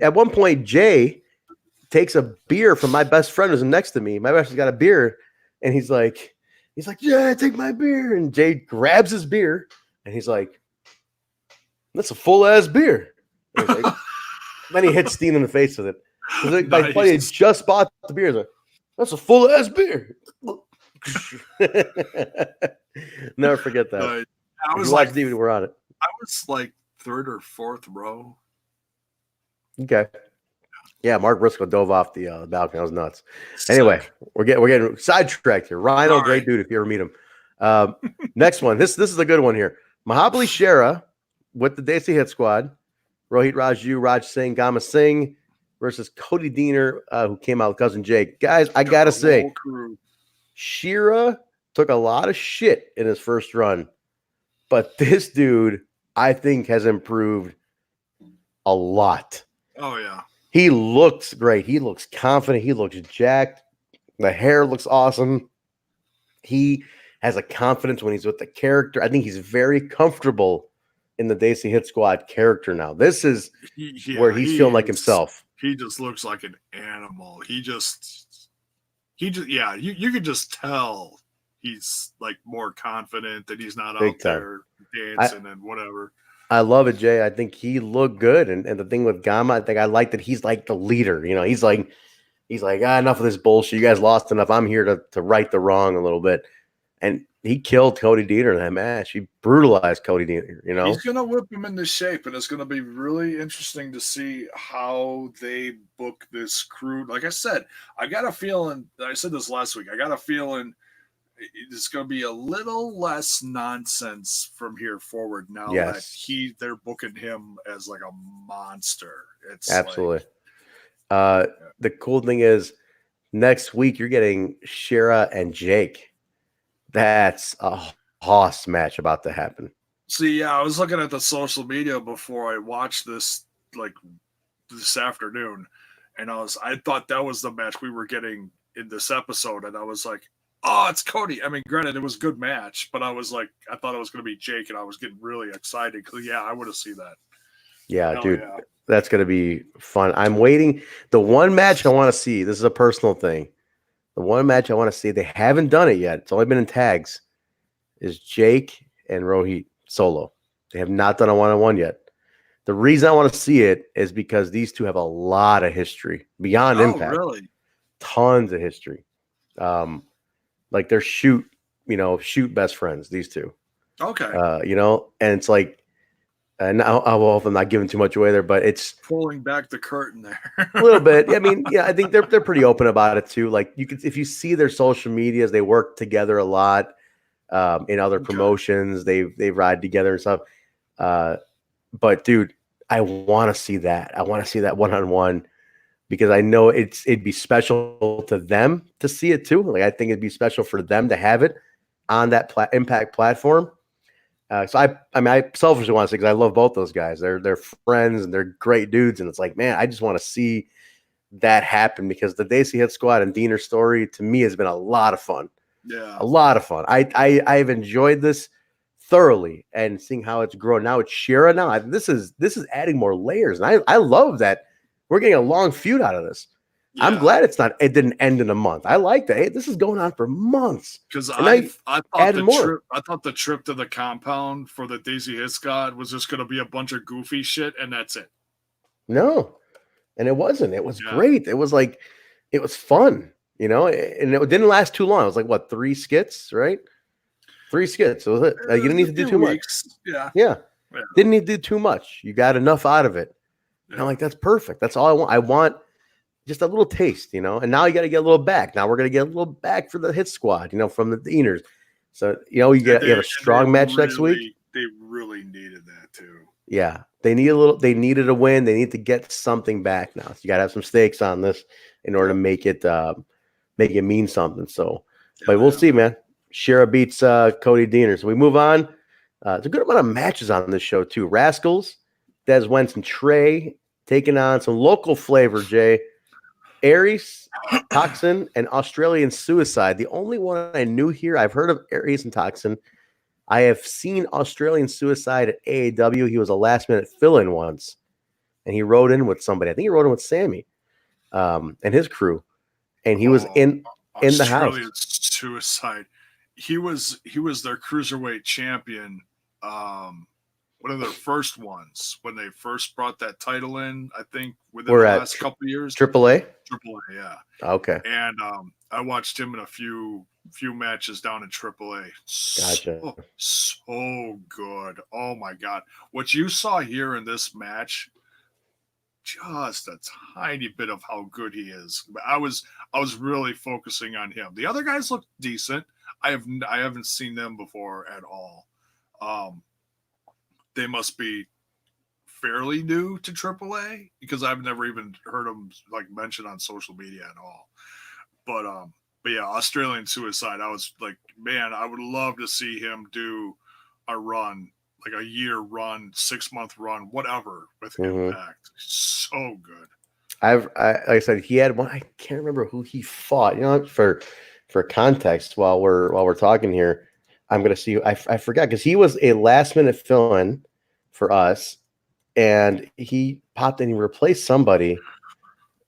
at one point Jay takes a beer from my best friend who's next to me. My best friend's got a beer, and he's like, yeah, take my beer. And Jay grabs his beer, and he's like, that's a full ass beer. And he's like, then he hits Steen in the face with it. Like, my buddy had just bought the beer. He's like, that's a full ass beer. Never forget that. I was like, DVD, we're on it. I was like third or fourth row. Okay. Yeah, Mark Briscoe dove off the balcony. That was nuts. Anyway, we're getting sidetracked here. Rhino, great dude if you ever meet him. Next one. This is a good one here. Mahabali Shira with the Desi Hit Squad. Rohit Raju, Raj Singh, Gama Singh versus Cody Döner, who came out with Cousin Jake. Guys, I gotta say, Shira took a lot of shit in his first run, but this dude, I think, has improved a lot. Oh, yeah. He looks great. He looks confident. He looks jacked. The hair looks awesome. He has a confidence when he's with the character. I think he's very comfortable in the Desi Hit Squad character now. This is where he's feeling like himself. He just looks like an animal. You could just tell he's like more confident, that he's not out there dancing and whatever. I love it, Jay. I think he looked good. And the thing with Gama, I think I like that he's like the leader. You know, he's like, enough of this bullshit. You guys lost enough. I'm here to right the wrong a little bit. And he killed Cody Döner in that match. He brutalized Cody Döner, you know. He's going to whip him into shape, and it's going to be really interesting to see how they book this crew. Like I said, I got a feeling, I said this last week, I got a feeling it's going to be a little less nonsense from here forward now that they're booking him as like a monster. It's absolutely. The cool thing is next week you're getting Shira and Jake. That's a hoss match about to happen. See, yeah, I was looking at the social media before I watched this, like this afternoon, and I thought that was the match we were getting in this episode, and I was like, oh, it's Cody. I mean, granted, it was a good match, but I was like, I thought it was going to be Jake, and I was getting really excited because, I would have seen that. Yeah, hell dude, that's going to be fun. I'm waiting. The one match I want to see, this is a personal thing. The one match I want to see, they haven't done it yet. It's only been in tags, is Jake and Rohit solo. They have not done a one-on-one yet. The reason I want to see it is because these two have a lot of history beyond Impact. Really? Tons of history. Like they're shoot best friends, these two. Okay. And it's like, and I hope I'm not giving too much away there, but it's pulling back the curtain there a little bit. I mean, I think they're pretty open about it too. Like if you see their social medias, they work together a lot in other promotions. They ride together and stuff. But dude, I want to see that. I want to see that one-on-one because I know it'd be special to them to see it too. Like I think it'd be special for them to have it on that Impact platform. So I selfishly want to say because I love both those guys. They're friends and they're great dudes, and it's like, man, I just want to see that happen because the Desi Hit Squad and Döner story to me has been a lot of fun. Yeah. A lot of fun. I've enjoyed this thoroughly, and seeing how it's grown. Now it's Shira. Now this is adding more layers, and I love that we're getting a long feud out of this. Yeah. I'm glad it didn't end in a month. I like that. Hey, this is going on for months. Because I thought the trip to the compound for the Daisy Hit Squad was just going to be a bunch of goofy shit, and that's it. No, and it wasn't. It was great. It was fun, and it didn't last too long. It was like what, 3 skits, right? 3 skits. Was it? You didn't need to do too much. Yeah. Didn't need to do too much. You got enough out of it. Yeah. And I'm like, that's perfect. That's all I want. I want just a little taste, and now you got to get a little back. Now we're going to get a little back for the Hit Squad, from the Döners. So, you have a strong match next week. They really needed that too. Yeah. They needed a win. They need to get something back now. So you got to have some stakes on this in order to make it mean something. So, but we'll see, man. Shira beats Cody Döner. So we move on. It's a good amount of matches on this show too. Rascalz, Des Wentz, and Trey taking on some local flavor, Jay. Aries, Toxin, and Australian Suicide. The only one I knew here, I've heard of Aries and Toxin. I have seen Australian Suicide at AAW. He was a last-minute fill-in once, and he rode in with somebody. I think he rode in with Sami and his crew, and he was in the house. Australian Suicide. He was their cruiserweight champion. One of their first ones when they first brought that title in, I think within the last couple of years. AAA? AAA, yeah. Okay. And I watched him in a few matches down in AAA. Gotcha. So good. Oh my God. What you saw here in this match, just a tiny bit of how good he is. I was really focusing on him. The other guys look decent. I haven't seen them before at all. They must be fairly new to AAA because I've never even heard them mentioned on social media at all. But yeah, Australian Suicide. I was like, man, I would love to see him do a run, like a year run, 6-month run, whatever with Impact. So good. Like I said, he had one. I can't remember who he fought. For context, while we're talking here. I'm going to see. I forgot because he was a last-minute fill-in for us, and he popped in and replaced somebody.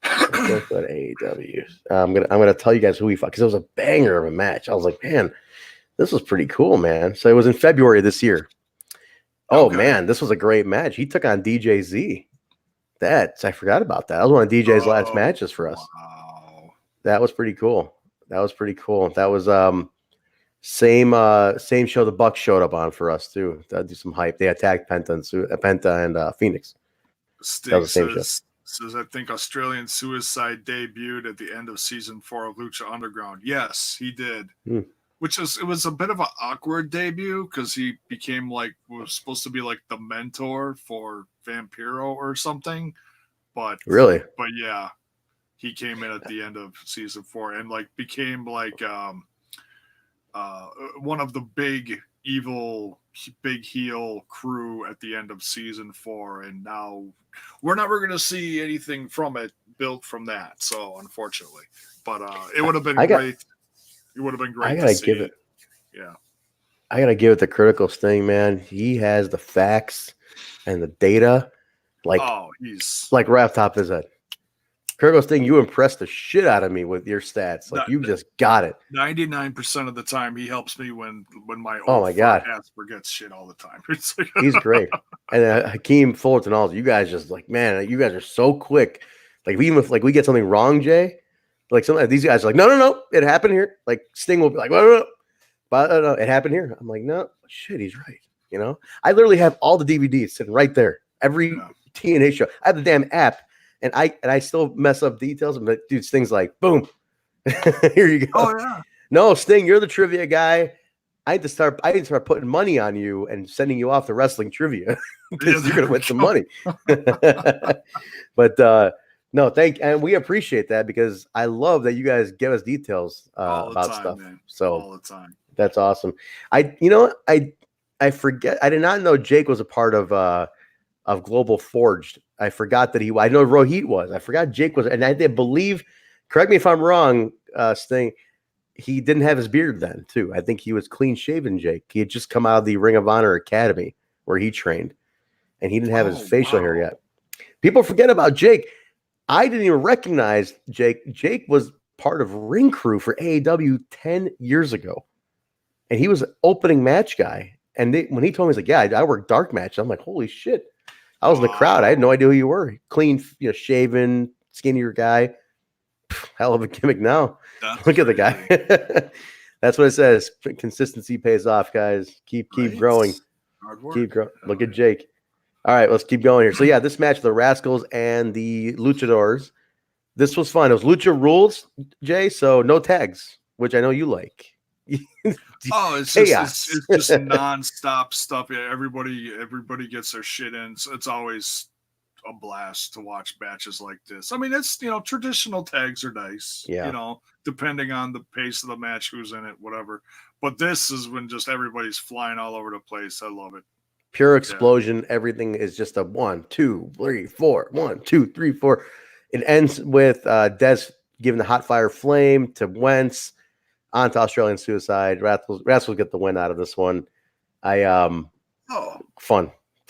Let's go to AEW. I'm gonna tell you guys who he fought because it was a banger of a match. I was like, man, this was pretty cool, man. So it was in February this year. Oh man, this was a great match. He took on DJZ. I forgot about that. That was one of DJ's last matches for us. Wow. That was pretty cool. That was same show the Bucks showed up on for us too. That'd do some hype. They attacked Penta and Phoenix. That was the same show. Says I think Australian Suicide debuted at the end of season 4 of Lucha Underground. Yes, he did. It was a bit of an awkward debut because he became was supposed to be the mentor for Vampiro or something. But really, yeah, he came in at the end of season 4 and became one of the big evil, big heel crew at the end of season 4, and now we're never going to see anything from it built from that. So unfortunately, but it would have been great. It would have been great. I gotta give it. Yeah, I gotta give it the Critical Sting, man. He has the facts and the data. He's right off the top of his head. Critical Sting, you impressed the shit out of me with your stats. You just got it. 99% of the time, he helps me when my God ass forgets shit all the time. He's great. And Hakeem Fullerton, also, you guys just man, you guys are so quick. Even if we get something wrong, Jay, some these guys are no, it happened here. Sting will be no, it happened here. I'm no, shit, he's right. I literally have all the DVDs sitting right there. Every TNA show, I have the damn app. And I still mess up details, but dude, Sting's boom. Here you go. Oh yeah. No, Sting, you're the trivia guy. I need to start putting money on you and sending you off to wrestling trivia because you're gonna win some money. But no, and we appreciate that because I love that you guys give us details about stuff. Man. So all the time. That's awesome. I forget. I did not know Jake was a part of Global Forged. I forgot that I know Rohit was. I forgot Jake was, and I believe. Correct me if I'm wrong, Sting. he didn't have his beard then, too. I think he was clean shaven, Jake. He had just come out of the Ring of Honor Academy where he trained, and he didn't have his facial hair yet. People forget about Jake. I didn't even recognize Jake. Jake was part of ring crew for AEW 10 years ago, and he was an opening match guy. And when he told me, he's like, yeah, I work dark match. I'm like, holy shit. I was in the crowd. I had no idea who you were. Clean, shaven, skinnier guy. Hell of a gimmick now. Look at the guy. That's what it says. Consistency pays off, guys. Keep growing. Hard work. Keep growing. Look at Jake. All right, let's keep going here. So yeah, this match, the Rascalz and the Luchadors. This was fun. It was Lucha rules, Jay. So no tags, which I know you like. It's just nonstop stuff. Yeah, everybody gets their shit in. So it's always a blast to watch matches like this. I mean, it's traditional tags are nice. Yeah. Depending on the pace of the match, who's in it, whatever. But this is when just everybody's flying all over the place. I love it. Pure explosion. Yeah. Everything is just a 1, 2, 3, 4. 1, 2, 3, 4. It ends with Des giving the hot fire flame to Wentz onto Australian Suicide. Rascalz get the win out of this one. Fun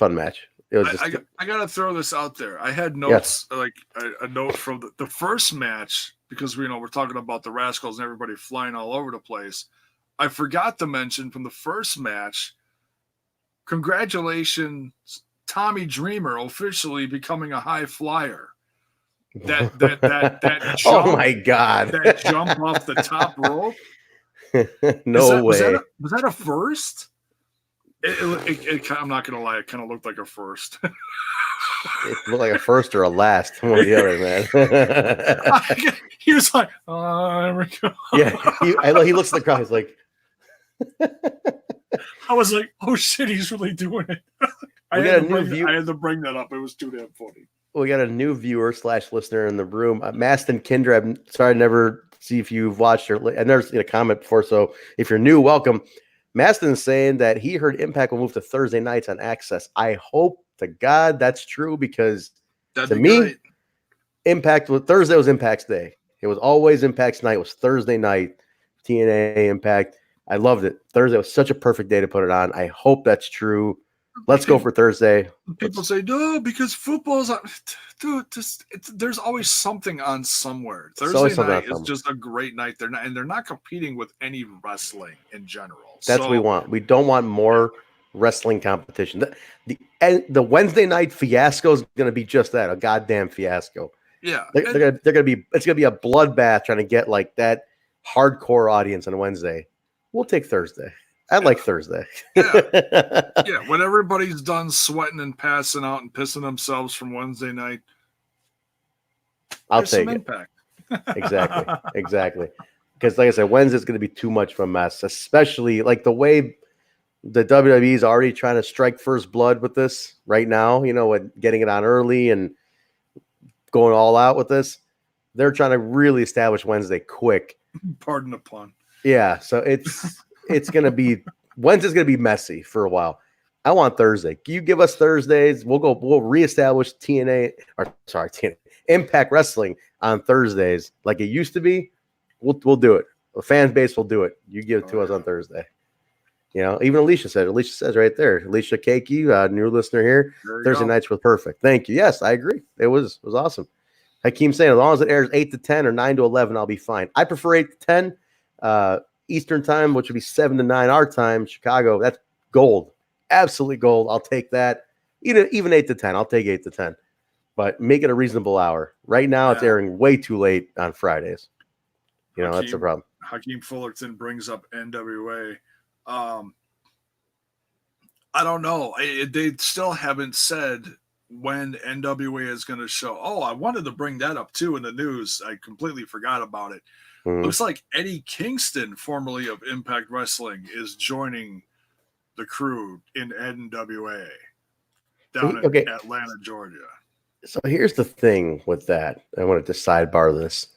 match. It was I gotta throw this out there. I had notes like a note from the first match because we're talking about the Rascalz and everybody flying all over the place. I forgot to mention from the first match. Congratulations, Tommy Dreamer officially becoming a high flyer. That jump, oh my God. That jump off the top rope. No way. Was that a first? I'm not gonna lie, it kind of looked like a first. It looked like a first or a last. One or the other, man. He was like, "Oh, there we go." Yeah, he looks at the crowd. He's like, I was like, "Oh shit, he's really doing it." I had to bring that up. It was too damn funny. We got a new viewer / listener in the room, Maston Kindra. I'm sorry, I never see if you've watched or I've never seen a comment before. So if you're new, welcome. Maston's saying that he heard Impact will move to Thursday nights on Access. I hope to God that's true because to me, Impact Thursday was Impact's day. It was always Impact's night. It was Thursday night, TNA Impact. I loved it. Thursday was such a perfect day to put it on. I hope that's true. Let's go for Thursday. People say, no, because football's on. Dude, there's always something on somewhere. Thursday night is just a great night. They're not competing with any wrestling in general. That's what we want. We don't want more wrestling competition. The Wednesday night fiasco is going to be just that, a goddamn fiasco. Yeah. They're gonna be it's going to be a bloodbath trying to get like that hardcore audience on Wednesday. We'll take Thursday. I like Thursday. Yeah, when everybody's done sweating and passing out and pissing themselves from Wednesday night, I'll take it. Impact. Exactly. Because like I said, Wednesday's going to be too much of a mess, especially like the way the WWE is already trying to strike first blood with this right now, with getting it on early and going all out with this. They're trying to really establish Wednesday quick. Pardon the pun. Yeah, so it's going to be Wednesday's going to be messy for a while. I want Thursday. You give us Thursdays. We'll reestablish Impact Wrestling on Thursdays like it used to be. We'll do it. The fan base will do it. You give it to us on Thursday. Even Alicia says right there. Alicia Keiki, new listener here. Thursday nights were perfect. Thank you. Yes, I agree. It was awesome. Hakeem saying as long as it airs 8 to 10 or 9 to 11, I'll be fine. I prefer 8 to 10. Eastern time, which would be 7 to 9 our time, Chicago. That's gold, absolutely gold. I'll take that. Even 8 to 10, I'll take 8 to 10. But make it a reasonable hour. Right now, it's airing way too late on Fridays. That's the problem. Hakeem Fullerton brings up NWA. I don't know. They still haven't said when NWA is going to show. Oh, I wanted to bring that up too in the news. I completely forgot about it. Looks like Eddie Kingston, formerly of Impact Wrestling, is joining the crew in NWA down in Atlanta, Georgia. So here's the thing with that. I wanted to sidebar this.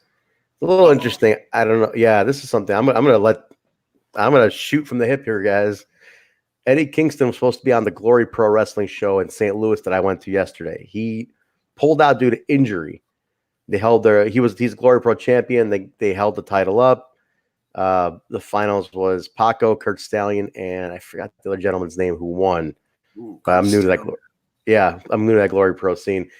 It's a little interesting. I don't know. Yeah, this is something I'm gonna shoot from the hip here, guys. Eddie Kingston was supposed to be on the Glory Pro Wrestling show in St. Louis that I went to yesterday. He pulled out due to injury. They held he's Glory Pro champion. They held the title up. The finals was Paco, Kurt Stallion, and I forgot the other gentleman's name who won. Ooh, but I'm new to that. I'm new to that Glory Pro scene.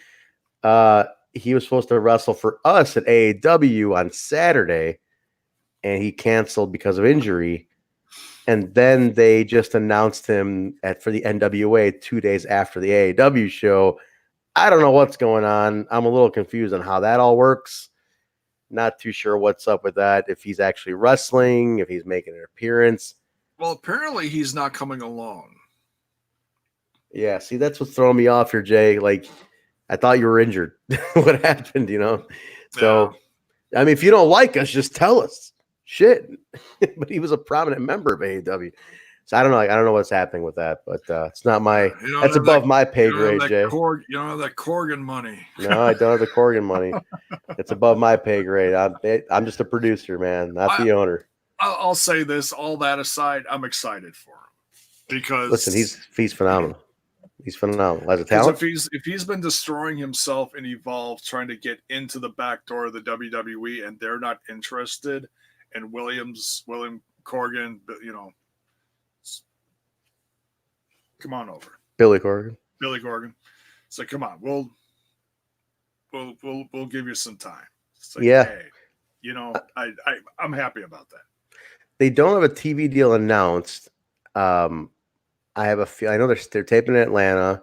He was supposed to wrestle for us at AAW on Saturday, and he canceled because of injury. And then they just announced him for the NWA 2 days after the AAW show. I don't know what's going on. I'm a little confused on how that all works. Not too sure what's up with that. If he's actually wrestling, if he's making an appearance. Well, apparently he's not coming alone. Yeah, see, that's what's throwing me off here, Jay. Like, I thought you were injured. What happened, So, yeah. I mean, if you don't like us, just tell us. Shit. But he was a prominent member of AEW. So I don't know. I don't know what's happening with that, but it's not my. That's above my pay grade, Jay. You don't have that Corgan money. No, I don't have the Corgan money. It's above my pay grade. I'm just a producer, man, not the owner. I'll say this. All that aside, I'm excited for him because listen, he's phenomenal. He's phenomenal as a talent. If he's been destroying himself in Evolve, trying to get into the back door of the WWE, and they're not interested, and William Corgan, come on over. Billy Corgan. So come on, we'll give you some time. Like, hey, I'm happy about that. They don't have a TV deal announced. I have a feel. I know they're taping in Atlanta.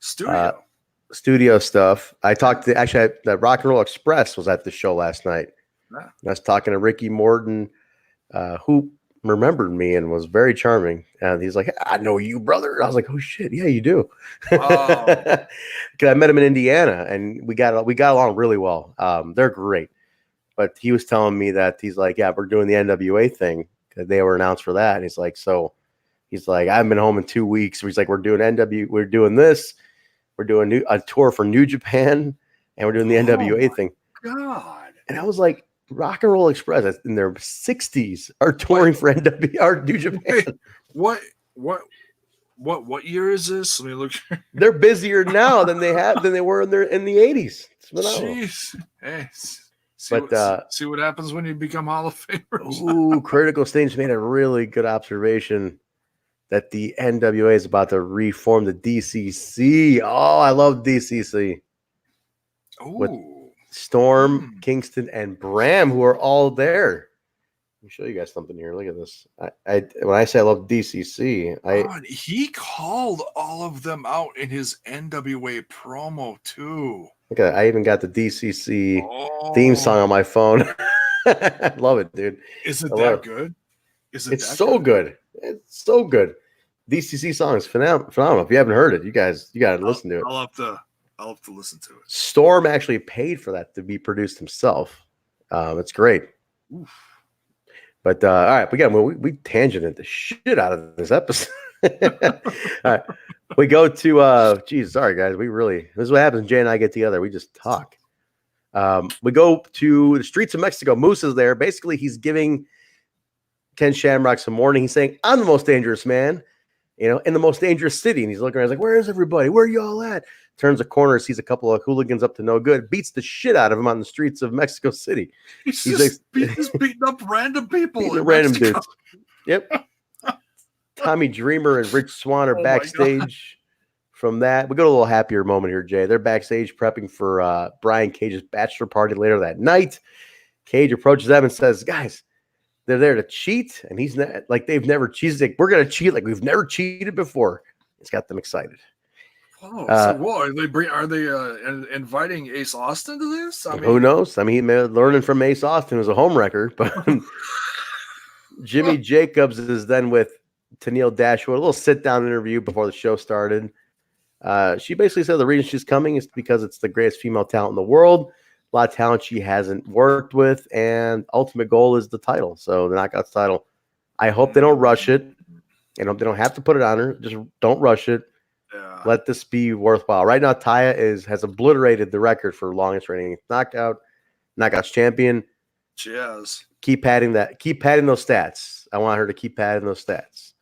Studio stuff. I talked to the Rock and Roll Express was at the show last night. Yeah. I was talking to Ricky Morton, who remembered me and was very charming. And he's like, I know you, brother. I was like, oh shit, yeah, you do. Because I met him in Indiana and we got along really well. They're great. But he was telling me that he's like, yeah, we're doing the NWA thing because they were announced for that. And he's like, I haven't been home in 2 weeks. So he's like, we're doing this. We're doing a tour for New Japan, and we're doing the NWA thing. God. And I was like, Rock and Roll Express in their 60s are touring for New Japan. What year is this? Let me look. They're busier now than they were in the 80s. Jeez. Hey. See what happens when you become Hall of Famers. Ooh, Critical Stage made a really good observation that the NWA is about to reform the DCC. Oh, I love DCC. Ooh. With Storm, Kingston, and Bram, who are all there. Let me show you guys something here. Look at this. When I say I love DCC, he called all of them out in his NWA promo too. Okay, I even got the DCC theme song on my phone. I love it, dude. Is it that good? It's so good. It's so good. DCC song is phenomenal. If you haven't heard it, you got to listen to it. I'll have to listen to it. Storm actually paid for that to be produced himself. It's great. Oof. But all right, we tangented the shit out of this episode. All right, we go to sorry guys, this is what happens. Jay and I get together, we just talk. We go to the streets of Mexico. Moose is there. Basically, he's giving Ken Shamrock some warning. He's saying, I'm the most dangerous man, in the most dangerous city. And he's looking around, he's like, where is everybody? Where are y'all at? Turns a corner, sees a couple of hooligans up to no good, beats the shit out of him on the streets of Mexico City. He's just beating up random people. Random dudes. Yep. Tommy Dreamer and Rich Swann are backstage from that. We got a little happier moment here, Jay. They're backstage prepping for Brian Cage's bachelor party later that night. Cage approaches them and says, guys, they're there to cheat. And he's not, like, they've never cheated. Like, we're going to cheat like we've never cheated before. It's got them excited. Oh, so what are they inviting Ace Austin to this? I mean, who knows? I mean, learning from Ace Austin was a home wrecker, but Jimmy Jacobs is then with Tennille Dashwood, a little sit-down interview before the show started. She basically said the reason she's coming is because it's the greatest female talent in the world. A lot of talent she hasn't worked with, and ultimate goal is the title. So the Knockouts title. I hope they don't rush it. They don't have to put it on her. Just don't rush it. Yeah. Let this be worthwhile. Right now, Taya has obliterated the record for longest reigning Knockouts champion. She has. Keep padding that. Keep padding those stats. I want her to keep padding those stats.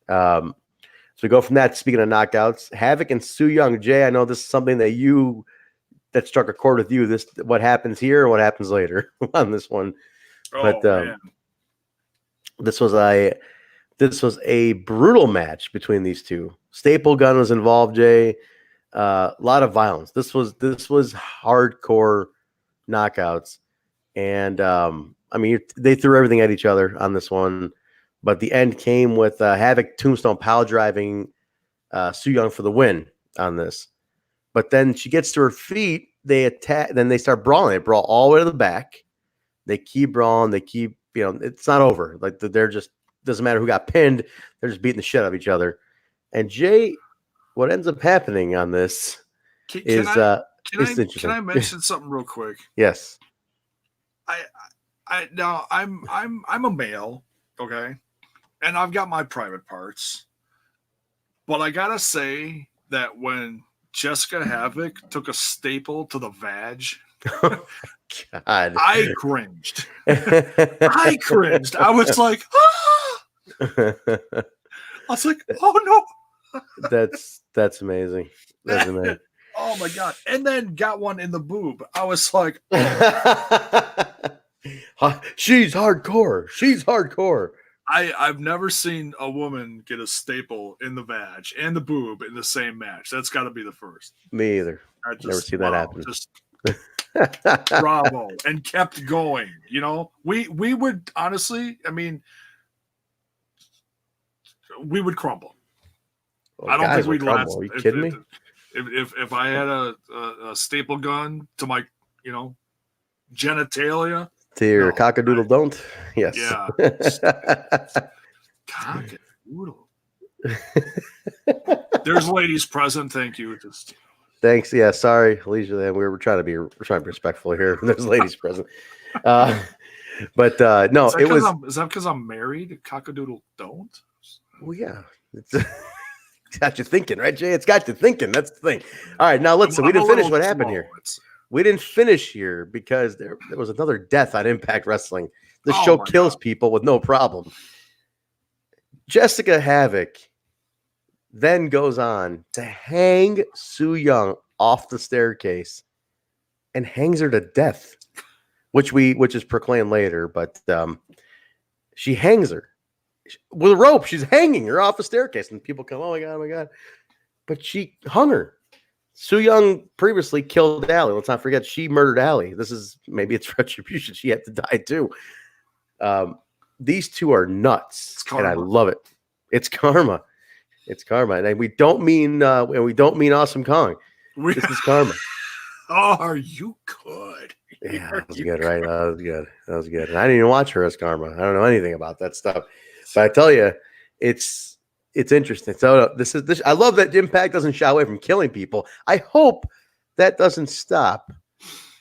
So we go from that. Speaking of knockouts, Havok and Su Yung. Jay, I know this is something that struck a chord with you. This what happens here and what happens later on this one. Man. This was a brutal match between these two. Staple gun was involved, Jay. A lot of violence. This was hardcore knockouts, and I mean, they threw everything at each other on this one. But the end came with Havok Tombstone pile driving Su Yung for the win on this. But then she gets to her feet. They attack. Then they start brawling. They brawl all the way to the back. They keep brawling. They keep, it's not over. Like they're just, doesn't matter who got pinned. They're just beating the shit out of each other. And Jay, what ends up happening on this is interesting. Can I mention something real quick? Yes. Now I'm a male, okay, and I've got my private parts, but I gotta say that when Jessica Havok took a staple to the vag, God. I cringed. I cringed. I was like, ah! I was like, oh no. That's amazing. That's amazing. Oh my God. And then got one in the boob. I was like, she's hardcore. She's hardcore. I've never seen a woman get a staple in the vag and the boob in the same match. That's got to be the first. Me either. Never seen that happen. Just bravo, and kept going. We would honestly, I mean, we would crumble. Well, I don't think we'd last. Are you kidding me? If I had a staple gun to my genitalia. To your cockadoodle don't? Yes. Yeah. Cockadoodle. There's ladies present. Thank you. Thanks. Yeah. Sorry, Alicia. We're trying to be respectful here. There's ladies present. But no, it was. Is that because I'm married? Cockadoodle don't. Well, yeah. It's got you thinking, right, Jay? It's got you thinking. That's the thing. All right. Now listen. We didn't finish what happened here. We didn't finish here because there was another death on Impact Wrestling. The show kills people with no problem. Jessica Havok then goes on to hang Su Yung off the staircase and hangs her to death, which is proclaimed later. But she hangs her with a rope. She's hanging her off the staircase, and people come, oh my god! But she hung her. Su Yung previously killed Allie. Let's not forget she murdered Allie. Maybe it's retribution. She had to die too. These two are nuts, and I love it. It's karma. It's karma, and we don't mean Awesome Kong. This is karma. Oh, you good? Yeah, that was good, right? That was good. And I didn't even watch her as Karma. I don't know anything about that stuff, but I tell you, it's interesting. So this. I love that Impact doesn't shy away from killing people. I hope that doesn't stop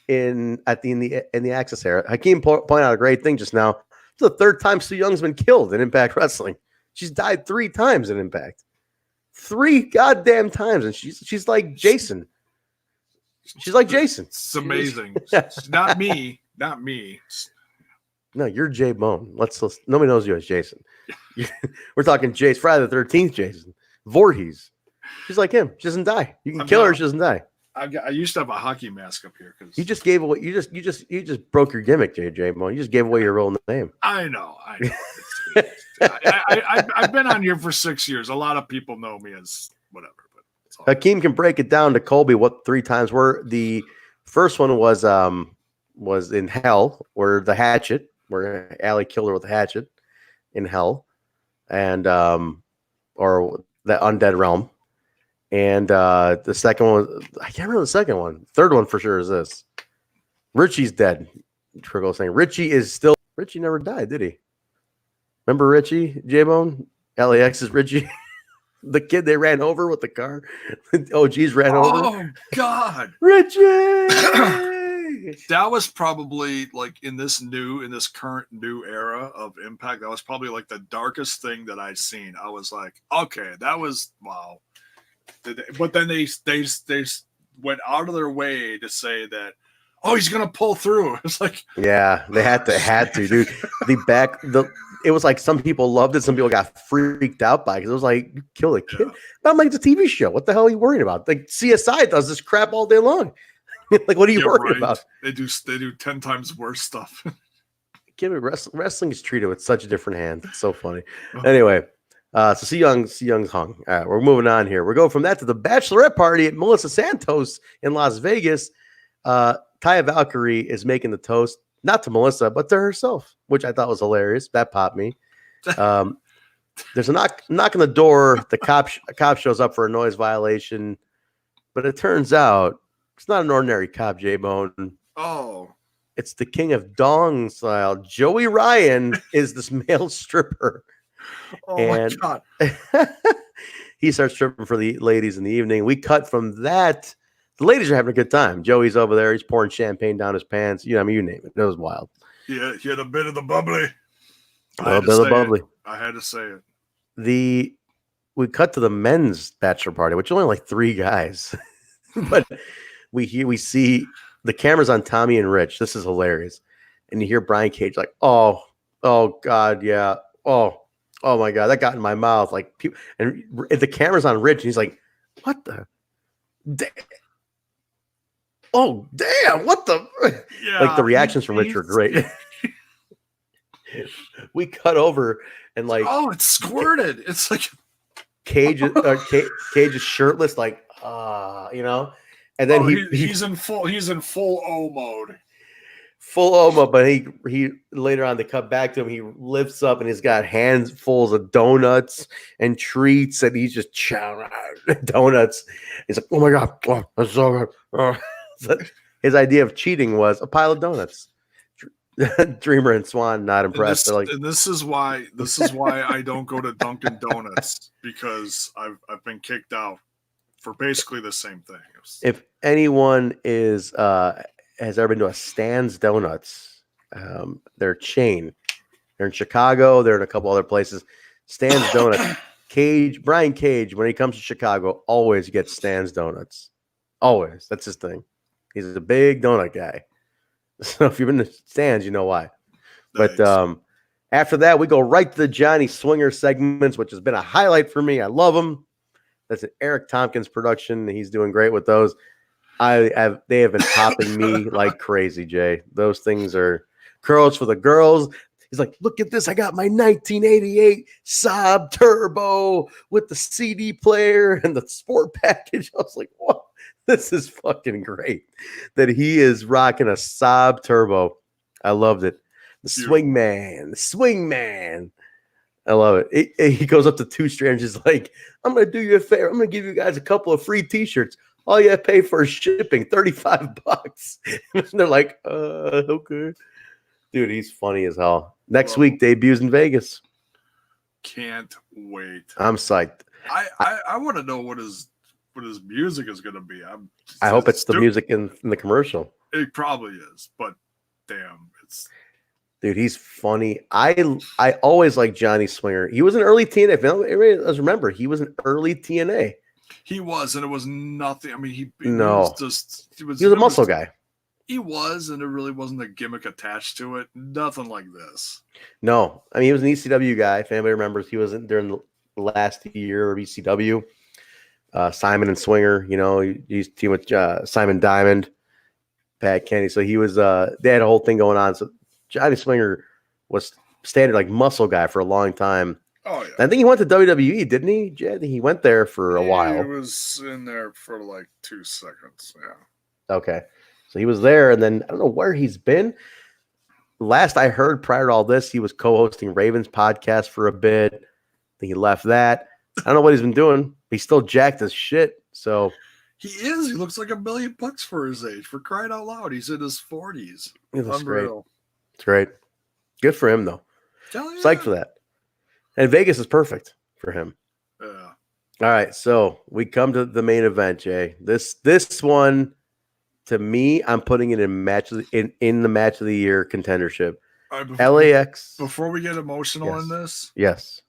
in the Access era. Hakeem pointed out a great thing just now. It's the third time Su Young's been killed in Impact Wrestling. She's died 3 times in Impact. 3 goddamn times, and she's like Jason. She's like Jason. It's amazing. Not me. Not me. No, you're Jaybone. Nobody knows you as Jason. We're talking Jason, Friday the 13th Jason. Voorhees. She's like him. She doesn't die. You can kill her, she doesn't die. I used to have a hockey mask up here because you just gave away. You just broke your gimmick, Jaybone. You just gave away your real name. I know. I've been on here for 6 years. A lot of people know me as whatever. But Hakeem can break it down to Colby what 3 times were. The first one was in Hell, where Allie killed her with a hatchet in Hell, and or the Undead Realm. And the second one, I can't remember the second one. Third one for sure is this. Richie's dead. Trickle saying Richie never died, did he? Remember Richie, Jaybone? LAX is Richie. The kid they ran over with the car. OGs ran over. Oh God. Richie. That was probably like in this current new era of Impact, that was probably like the darkest thing that I'd seen. I was like, okay, that was wow. But then they went out of their way to say that, oh, he's gonna pull through. It's like, yeah, they had to, dude. It was like some people loved it, some people got freaked out by it because it was like, you kill a kid. Yeah. But I'm like, it's a TV show. What the hell are you worried about? Like CSI does this crap all day long. Like, what are you worried about? They do 10 times worse stuff. wrestling is treated with such a different hand. It's so funny. Anyway, so See Young's hung. All right, we're moving on here. We're going from that to the bachelorette party at Melissa Santos in Las Vegas. Taya Valkyrie is making the toast, not to Melissa, but to herself, which I thought was hilarious. That popped me. There's a knock on the door. A cop shows up for a noise violation, but it turns out it's not an ordinary cop, Jaybone. Oh. It's the king of dong style. Joey Ryan is this male stripper. Oh, and my God. He starts stripping for the ladies in the evening. We cut from that. The ladies are having a good time. Joey's over there. He's pouring champagne down his pants. You name it. It was wild. Yeah, he had a bit of the bubbly. A little bit of the bubbly. I had to say it. We cut to the men's bachelor party, which is only like 3 guys. But we see the cameras on Tommy and Rich. This is hilarious. And you hear Brian Cage like, oh God, yeah. Oh my God, that got in my mouth. Like, and the camera's on Rich, and he's like, what the? Oh, damn, what the? Yeah, like, the reactions from Rich were great. We cut over and like, oh, it squirted. It's like Cage is shirtless, like, and then he's in full O mode. Full O mode, but he later on, they cut back to him. He lifts up and he's got handfuls of donuts and treats, and he's just chowing donuts. He's like, oh my God, oh, that's so good. So his idea of cheating was a pile of donuts. Dreamer and Swann not impressed. And this is why I don't go to Dunkin' Donuts, because I've been kicked out for basically the same thing. If anyone has ever been to a Stan's Donuts, their chain, they're in Chicago, they're in a couple other places. Stan's Donuts. Brian Cage, when he comes to Chicago, always gets Stan's Donuts. Always. That's his thing. He's a big donut guy. So if you've been to Stan's, you know why. Nice. But after that, we go right to the Johnny Swinger segments, which has been a highlight for me. I love them. That's an Eric Tompkins production. He's doing great with those. They have been popping me like crazy, Jay. Those things are curls for the girls. He's like, look at this. I got my 1988 Saab Turbo with the CD player and the sport package. I was like, what? This is fucking great that he is rocking a Saab Turbo. I loved it. The swing man. I love it. He goes up to 2 strangers like, I'm going to do you a favor. I'm going to give you guys a couple of free T-shirts. All you have to pay for is shipping, $35. And they're like, okay. Dude, he's funny as hell. Next week, debuts in Vegas. Can't wait. I'm psyched. I want to know what his music is going to be. I hope it's the music in the commercial. It probably is, but damn, dude, he's funny. I always liked Johnny Swinger. He was an early TNA. If everybody doesn't remember, he was an early TNA. He was, and it was nothing. I mean, he was a muscle guy. He was, and there really wasn't a gimmick attached to it. Nothing like this. No, I mean, he was an ECW guy. If anybody remembers, he wasn't during the last year of ECW. Simon and Swinger, he's team with Simon Diamond, Pat Kenny. So he was. They had a whole thing going on. So Johnny Swinger was standard like muscle guy for a long time. Oh yeah. I think he went to WWE, didn't he? I think he went there for a while. He was in there for like 2 seconds. Yeah. Okay. So he was there, and then I don't know where he's been. Last I heard, prior to all this, he was co-hosting Raven's podcast for a bit. I think he left that. I don't know what he's been doing. He's still jacked as shit. So he is. He looks like $1 million for his age. For crying out loud, he's in his 40s. He looks great. It's great. Good for him, though. Psyched for that. And Vegas is perfect for him. Yeah. All right, so we come to the main event, Jay. This one, to me, I'm putting it in the match of the year contendership. LAX. Before we get emotional in this, yes.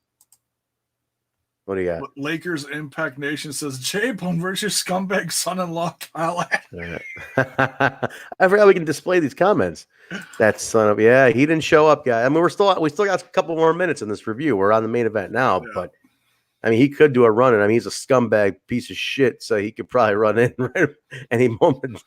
What do you got? Lakers Impact Nation says Jaybone versus Scumbag son-in-law Kyle. I forgot we can display these comments. That son of he didn't show up, guy. I mean, we still got a couple more minutes in this review. We're on the main event now, but I mean, he could do a run in. I mean, he's a scumbag piece of shit, so he could probably run in right any moment.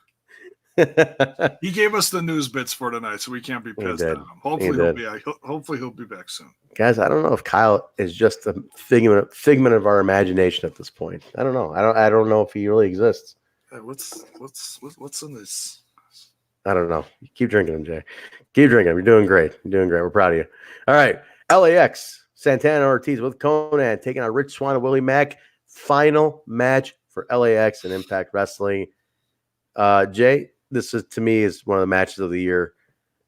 He gave us the news bits for tonight, so we can't be pissed at him. Hopefully he'll be back soon. Guys, I don't know if Kyle is just a figment of our imagination at this point. I don't know. I don't know if he really exists. What's in this? I don't know. Keep drinking them, Jay. Keep drinking them. You're doing great. You're doing great. We're proud of you. All right. LAX, Santana and Ortiz with Conan taking on Rich Swann and Willie Mack. Final match for LAX and Impact Wrestling. Jay, this is to me is one of the matches of the year.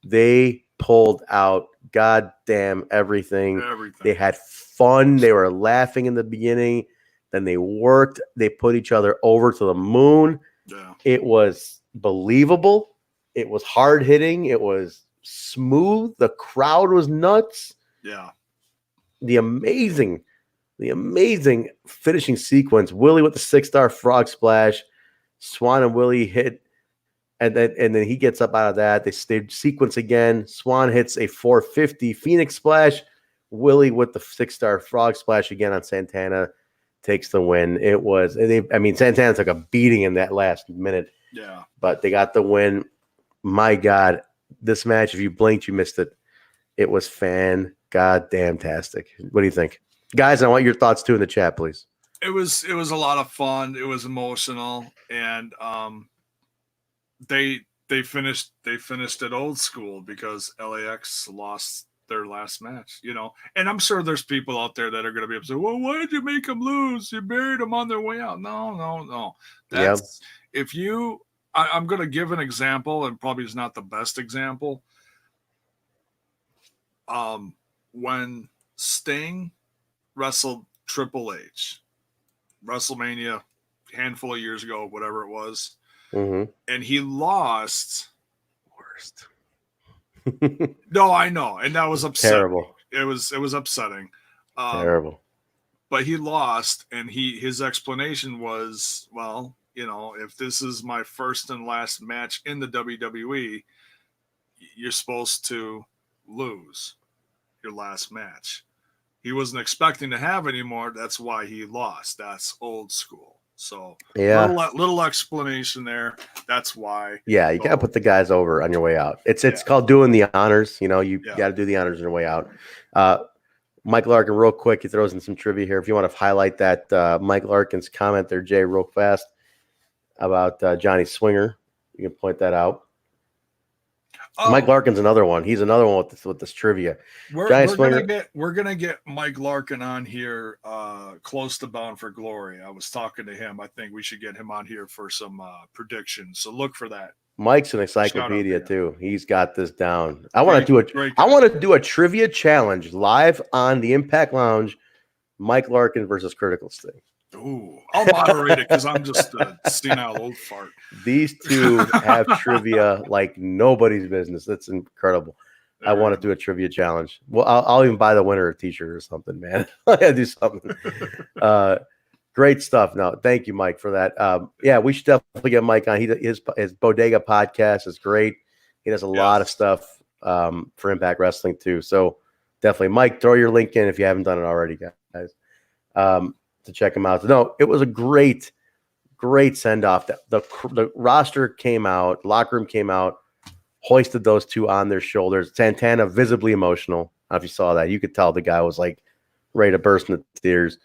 They pulled out goddamn everything. They had fun. They were laughing in the beginning. Then they worked. They put each other over to the moon. Yeah. It was believable. It was hard hitting. It was smooth. The crowd was nuts. Yeah. The amazing finishing sequence. Willie with the 6-star frog splash. Swann and Willie hit, and then he gets up out of that. They sequence again. Swann hits a 450 Phoenix splash. Willie with the 6-star frog splash again on Santana takes the win. Santana took a beating in that last minute. Yeah. But they got the win. My God, this match, if you blinked, you missed it. It was fan-goddamn-tastic. What do you think? Guys, I want your thoughts too in the chat, please. It was a lot of fun. It was emotional, and they finished it old school because LAX lost their last match, And I'm sure there's people out there that are going to be upset. Well, why did you make them lose? You buried them on their way out. No. I'm going to give an example, and probably is not the best example. When Sting wrestled Triple H, WrestleMania, handful of years ago, whatever it was, and he lost. Worst. No, I know, and that was upsetting. Terrible. It was upsetting. Terrible. But he lost, and his explanation was, well, if this is my first and last match in the WWE, you're supposed to lose your last match. He wasn't expecting to have any more. That's why he lost. That's old school. So yeah, little explanation there. That's why. Yeah, you gotta put the guys over on your way out. It's called doing the honors. You got to do the honors on your way out. Mike Larkin, real quick, he throws in some trivia here. If you want to highlight that Mike Larkin's comment there, Jay, real fast about Johnny Swinger, you can point that out. Mike Larkin's another one. He's another one with this trivia. We're gonna get Mike Larkin on here close to Bound for Glory. I was talking to him. I think we should get him on here for some predictions. So look for that. Mike's an encyclopedia too. He's got this down. I want to do a trivia challenge live on the Impact Lounge. Mike Larkin versus Critical Sting. Ooh, I'll moderate it because I'm just a senile old fart. These two have trivia like nobody's business. That's incredible. I want to do a trivia challenge. Well, I'll even buy the winner a t-shirt or something, man. I gotta do something. Great stuff. No, thank you, Mike, for that. We should definitely get Mike on. His Bodega podcast is great. He does a lot of stuff for Impact Wrestling too. So definitely, Mike, throw your link in if you haven't done it already, guys. To check him out. No, it was a great send-off. The roster came out, locker room came out, hoisted those two on their shoulders. Santana visibly emotional. I don't know if you saw that. You could tell the guy was like ready to burst into tears.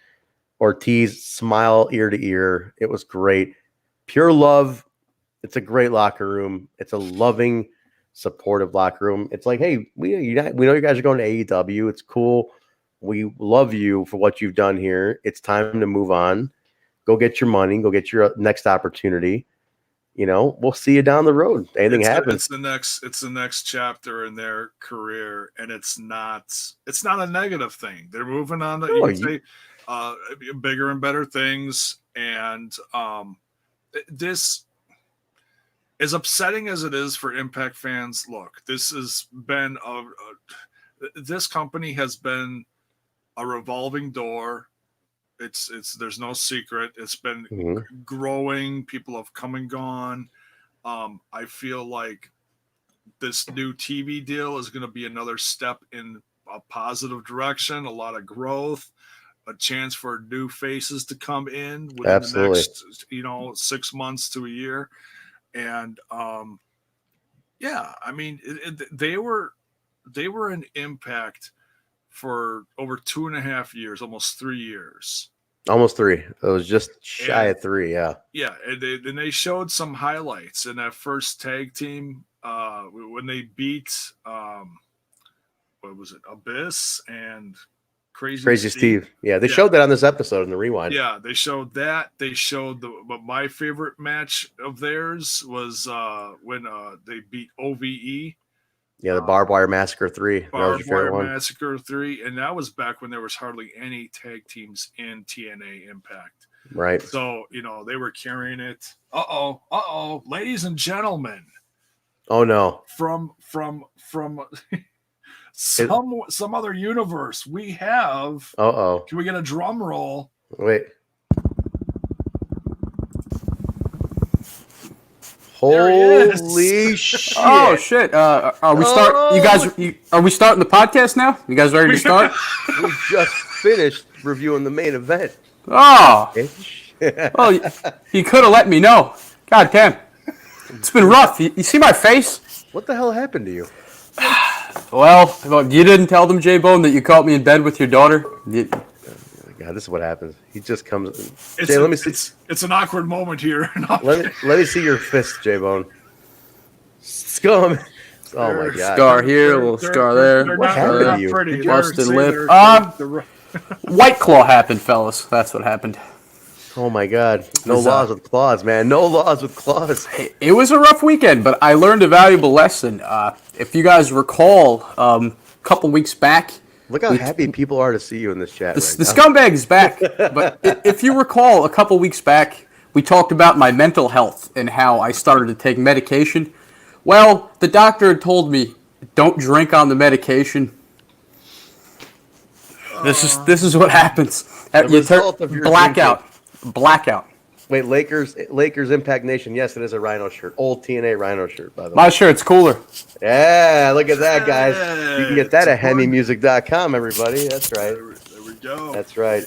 Ortiz, smile ear to ear. It was great. Pure love. It's a great locker room. It's a loving, supportive locker room. It's like, hey, we know you guys are going to AEW. It's cool. We love you for what you've done here. It's time to move on. Go get your money. Go get your next opportunity. We'll see you down the road. Anything happens. It's the next chapter in their career, and it's not a negative thing. They're moving on to bigger and better things. And this, as upsetting as it is for Impact fans, look, this has been this company has been a revolving door. There's no secret. It's been growing. People have come and gone. I feel like this new TV deal is going to be another step in a positive direction. A lot of growth, a chance for new faces to come in within the next, 6 months to a year. And yeah, I mean, they were in Impact for over 2.5 years, almost 3 years. Almost 3. It was just shy of 3. Yeah. Yeah, and they showed some highlights in that first tag team when they beat what was it, Abyss and Crazy Steve. Yeah, they showed that on this episode in the rewind. Yeah, they showed that. They showed but my favorite match of theirs was when they beat OVE. Yeah, the Barbed Wire Massacre 3. Barbed Wire Massacre 3, and that was back when there was hardly any tag teams in TNA Impact. Right. So, they were carrying it. Uh-oh. Ladies and gentlemen. Oh, no. From some other universe, we have... Uh-oh. Can we get a drum roll? Wait. Holy shit! Oh shit! Are we start? You guys, are we starting the podcast now? You guys ready to start? We just finished reviewing the main event. Oh, well, you could have let me know. God damn, it's been rough. You see my face? What the hell happened to you? Well, you didn't tell them, Jaybone, that you caught me in bed with your daughter. God, this is what happens. He just comes. Let me see. It's an awkward moment here. let me see your fist, Jaybone. Scum. Oh my God. Scar here, a little scar there. What happened to you? Pretty. Busted lip. White Claw happened, fellas. That's what happened. Oh my God. No laws with claws, man. No laws with claws. It was a rough weekend, but I learned a valuable lesson. If you guys recall, a couple weeks back. Look how happy people are to see you in this chat. The Scumbag is back. But if you recall, a couple weeks back, we talked about my mental health and how I started to take medication. Well, the doctor had told me, don't drink on the medication. This is what happens. Blackout. Blackout. Wait, Lakers Impact Nation. Yes, it is a Rhino shirt. Old TNA Rhino shirt, by the way. My shirt's cooler. Yeah, look at that, guys. You can get that at HemiMusic.com, everybody. That's right. There we go. That's right.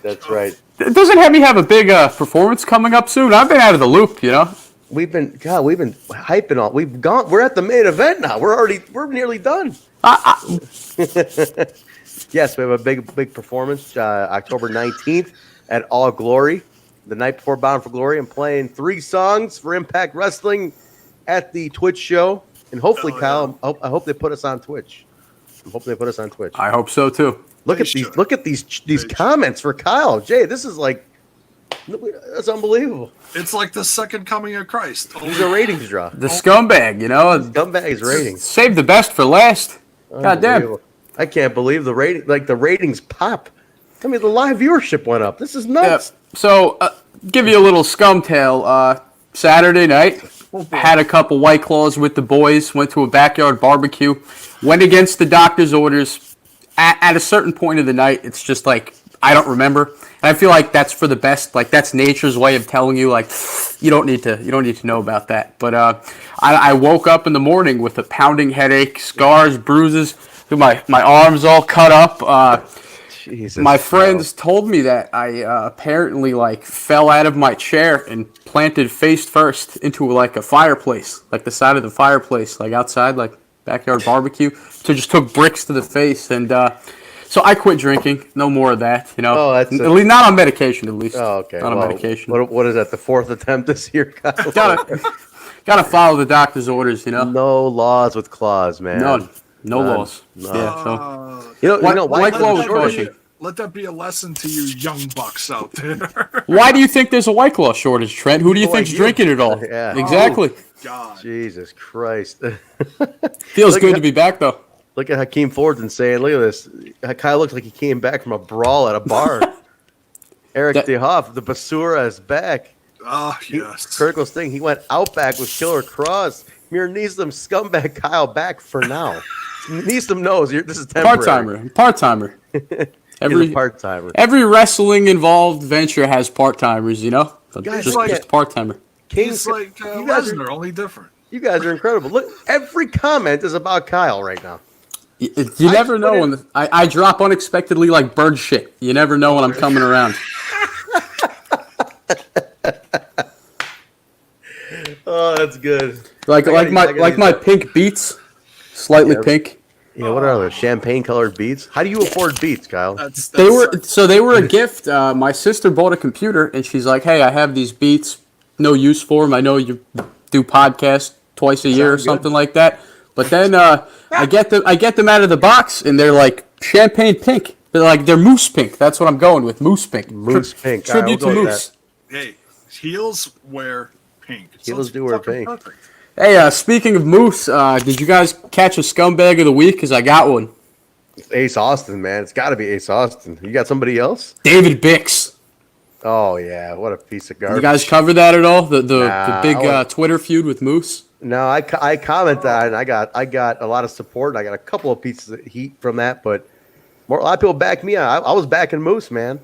Doesn't Hemi have a big performance coming up soon? I've been out of the loop, We've been hyping all. We're at the main event now. We're nearly done. Yes, we have a big performance October 19th at All Glory. The night before Bound for Glory. I'm playing 3 songs for Impact Wrestling at the Twitch show. And hopefully, Kyle, I hope they put us on Twitch. I hope so, too. Look at these comments for Kyle. Jay, this is like, that's unbelievable. It's like the second coming of Christ. He's a ratings draw. The Scumbag, Scumbag's ratings. Save the best for last. God damn. I can't believe the ratings pop. I mean, the live viewership went up. This is nuts. Yeah. So, give you a little scum tale. Saturday night, had a couple White Claws with the boys, went to a backyard barbecue, went against the doctor's orders. At a certain point of the night, it's just like, I don't remember. And I feel like that's for the best. Like, that's nature's way of telling you, like, you don't need to know about that. But I woke up in the morning with a pounding headache, scars, bruises, my arms all cut up. Jesus, my friends told me that I apparently fell out of my chair and planted face first into a fireplace, the side of the fireplace, outside, backyard barbecue. So just took bricks to the face, and so I quit drinking. No more of that, Oh, at least not on medication, at least. Oh, okay. Not on medication. What is that? The 4th attempt this year, Kyle? Gotta follow the doctor's orders, No laws with claws, man. None. No laws. No. Yeah. So White Claw with caution. Let that be a lesson to you young bucks out there. Why do you think there's a White Claw shortage, Trent? Who do you think's drinking it all? Yeah. Exactly. Oh, God. Jesus Christ. Feels good to be back, though. Look at Hakeem Fortin saying, look at this. Kyle looks like he came back from a brawl at a bar. Eric DeHoff, the Basura is back. Oh, yes. Critical Sting, he went Outback with Killer Cross. Mir Neeson, Scumbag Kyle back for now. Neeson knows this is temporary. Part-timer. He's a part-timer. Every wrestling involved venture has part-timers, Guys, just part-timer. He's like Lesnar, only different. You guys are incredible. Look, every comment is about Kyle right now. You never know when I drop unexpectedly like bird shit. You never know when I'm coming around. Oh, that's good. Like my pink beats, slightly pink. Yeah, what are those? Champagne colored beats? How do you afford beats, Kyle? They were a gift. My sister bought a computer, and she's like, "Hey, I have these beats. No use for them. I know you do podcasts twice a year or something like that." But then I get them out of the box, and they're like champagne pink. They're moose pink. That's what I'm going with. Moose pink. Moose pink. Tribute to Moose. Hey, heels wear pink. Heels do wear pink. Perfect. Hey, speaking of Moose, did you guys catch a scumbag of the week? Because I got one. It's Ace Austin, man. It's got to be Ace Austin. You got somebody else? David Bix. Oh, yeah. What a piece of garbage. You guys cover that at all? The big Twitter feud with Moose? No, I comment that, and I got a lot of support. I got a couple of pieces of heat from that, but a lot of people back me. I was backing Moose, man.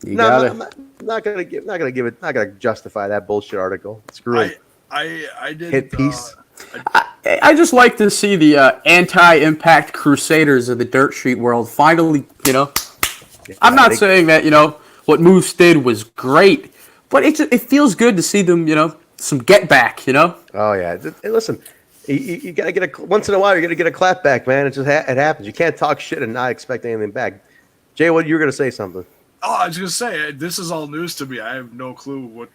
I'm not gonna justify that bullshit article. Screw it. I did hit piece. I just like to see the anti-impact crusaders of the dirt sheet world finally, I'm not saying that, what Moose did was great, but it feels good to see them, some get back, Oh yeah. Hey, listen, you gotta get once in a while. You're gonna get a clap back, man. It happens. You can't talk shit and not expect anything back. Jay, you were gonna say something? Oh, I was gonna say this is all news to me. I have no clue what.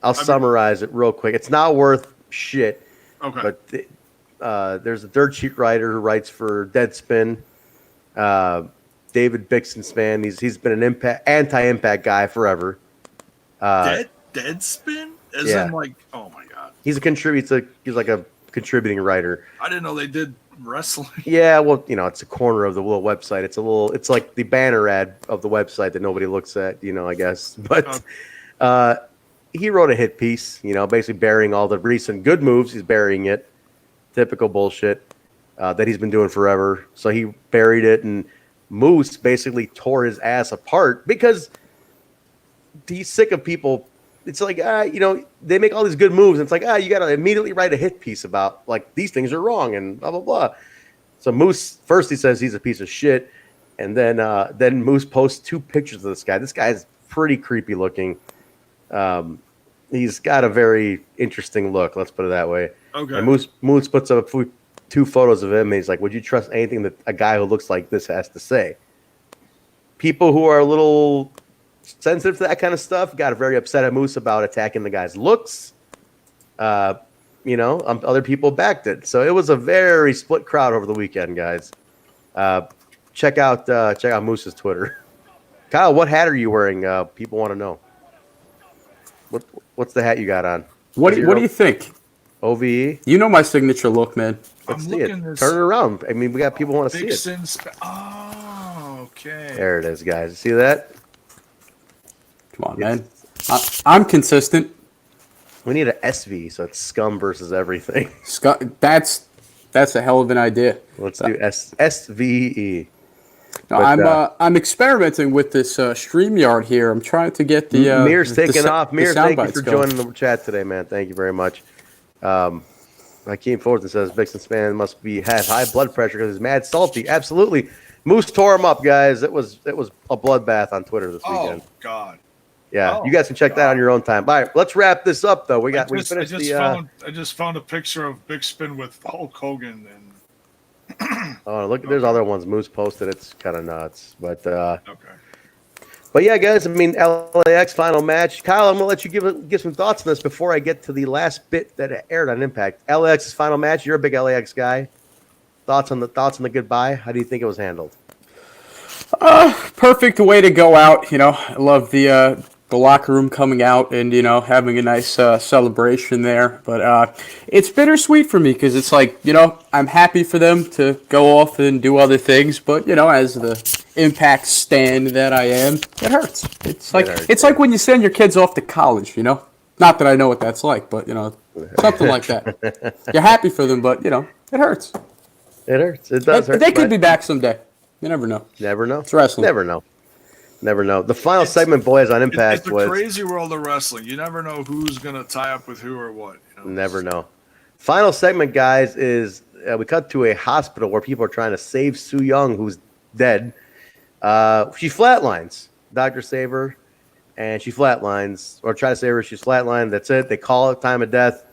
I'll summarize it real quick. It's not worth shit. Okay. But there's a dirt sheet writer who writes for Deadspin. David Bixen's man. He's been an anti-impact guy forever. Deadspin? As in like, oh my god. He's like a contributing writer. I didn't know they did wrestling. Yeah, well, it's a corner of the little website. It's like the banner ad of the website that nobody looks at, I guess. But he wrote a hit piece, basically burying all the recent good moves. He's burying it. Typical bullshit that he's been doing forever. So he buried it, and Moose basically tore his ass apart because he's sick of people. It's like, they make all these good moves, and it's like, you got to immediately write a hit piece about, like, these things are wrong and blah, blah, blah. So Moose, first he says he's a piece of shit, and then Moose posts 2 pictures of this guy. This guy's pretty creepy looking. He's got a very interesting look, let's put it that way. Okay. And Moose puts up 2 photos of him, and he's like, would you trust anything that a guy who looks like this has to say? People who are a little sensitive to that kind of stuff got very upset at Moose about attacking the guy's looks. Other people backed it. So it was a very split crowd over the weekend, guys. Check out Moose's Twitter. Kyle, what hat are you wearing? People want to know. What's the hat you got on? What do you think? OVE? You know my signature look, man. Let's see it. Turn it around. I mean, we got people want to see it. Okay. There it is, guys. See that? Come on, man. I'm consistent. We need an SV, so it's scum versus everything. That's a hell of an idea. Let's do SVE. No, I'm experimenting with this StreamYard here. I'm trying to get the Mir's taking off. Mir, thank you for going. joining the chat today, man. Thank you very much. Hakeem Fulton says Vixen's man must have high blood pressure because he's mad salty. Absolutely. Moose tore him up, guys. It was a bloodbath on Twitter this weekend. Oh God. Yeah, you guys can check that on your own time. All right, let's wrap this up though. I just found a picture of Big Spin with Hulk Hogan and. Oh, look! There's other ones Moose posted. It's kind of nuts, but okay. But yeah, guys. I mean, LAX final match. Kyle, I'm gonna let you give some thoughts on this before I get to the last bit that aired on Impact. LAX's final match. You're a big LAX guy. Thoughts on the goodbye? How do you think it was handled? Perfect way to go out. I love the locker room coming out and having a nice celebration there. But it's bittersweet for me because it's like I'm happy for them to go off and do other things. But as the Impact stan that I am, it hurts. It's like when you send your kids off to college. Not that I know what that's like, but something like that. You're happy for them, but it hurts. It hurts. It does hurt. They could be back someday. You never know. Never know. It's wrestling. Never know. The final segment, boys, on Impact it's the crazy world of wrestling. You never know who's going to tie up with who or what. Never know. Final segment, guys, is we cut to a hospital where people are trying to save Su Yung, who's dead. She flatlines. Doctor save her, and she flatlines, or try to save her. She's flatlined. That's it. They call it time of death.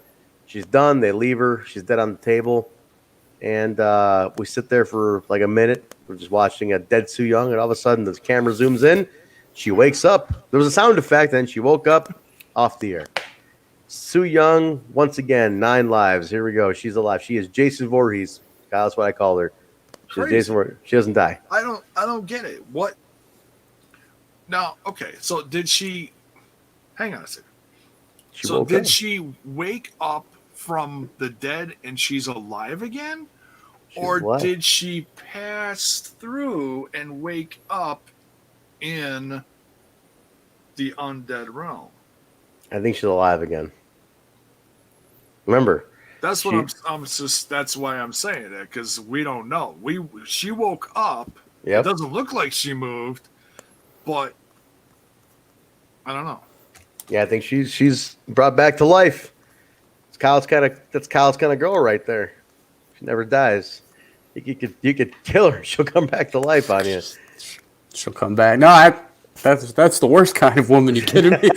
She's done. They leave her. She's dead on the table. And we sit there for like a minute. We're just watching a dead Su Yung, and all of a sudden the camera zooms in. She wakes up. There was a sound effect, and she woke up off the air. Su Yung, once again, 9 lives. Here we go. She's alive. She is Jason Voorhees. That's what I call her. She's Jason Voorhees. She doesn't die. I don't get it. What? Now, okay. So did she? Hang on a second. Did she wake up from the dead and she's alive again, or did she pass through and wake up in the undead realm? I think she's alive again. Remember, that's what I'm just. That's why I'm saying that, because we don't know. She woke up. Yep. It doesn't look like she moved, but I don't know. Yeah, I think she's brought back to life. That's Kyle's kind of girl right there. She never dies. You could kill her. She'll come back to life on you. She'll come back. No, that's the worst kind of woman. You kidding me?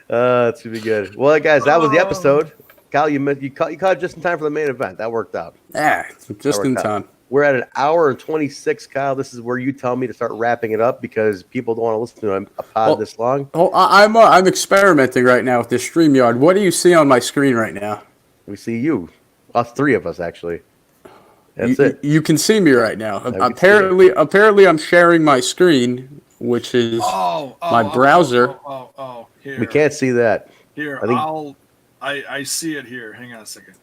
It's gonna be good. Well, guys, that was the episode. Kyle, you caught just in time for the main event. That worked out. Yeah, just in time. We're at an hour and 26, Kyle. This is where you tell me to start wrapping it up because people don't want to listen to a pod this long. Oh, I'm experimenting right now with this StreamYard. What do you see on my screen right now? We see you. Us 3 of us, actually. That's it. You can see me right now. Apparently, I'm sharing my screen, which is my browser. Here. We can't see that. Here, I see it here. Hang on a second.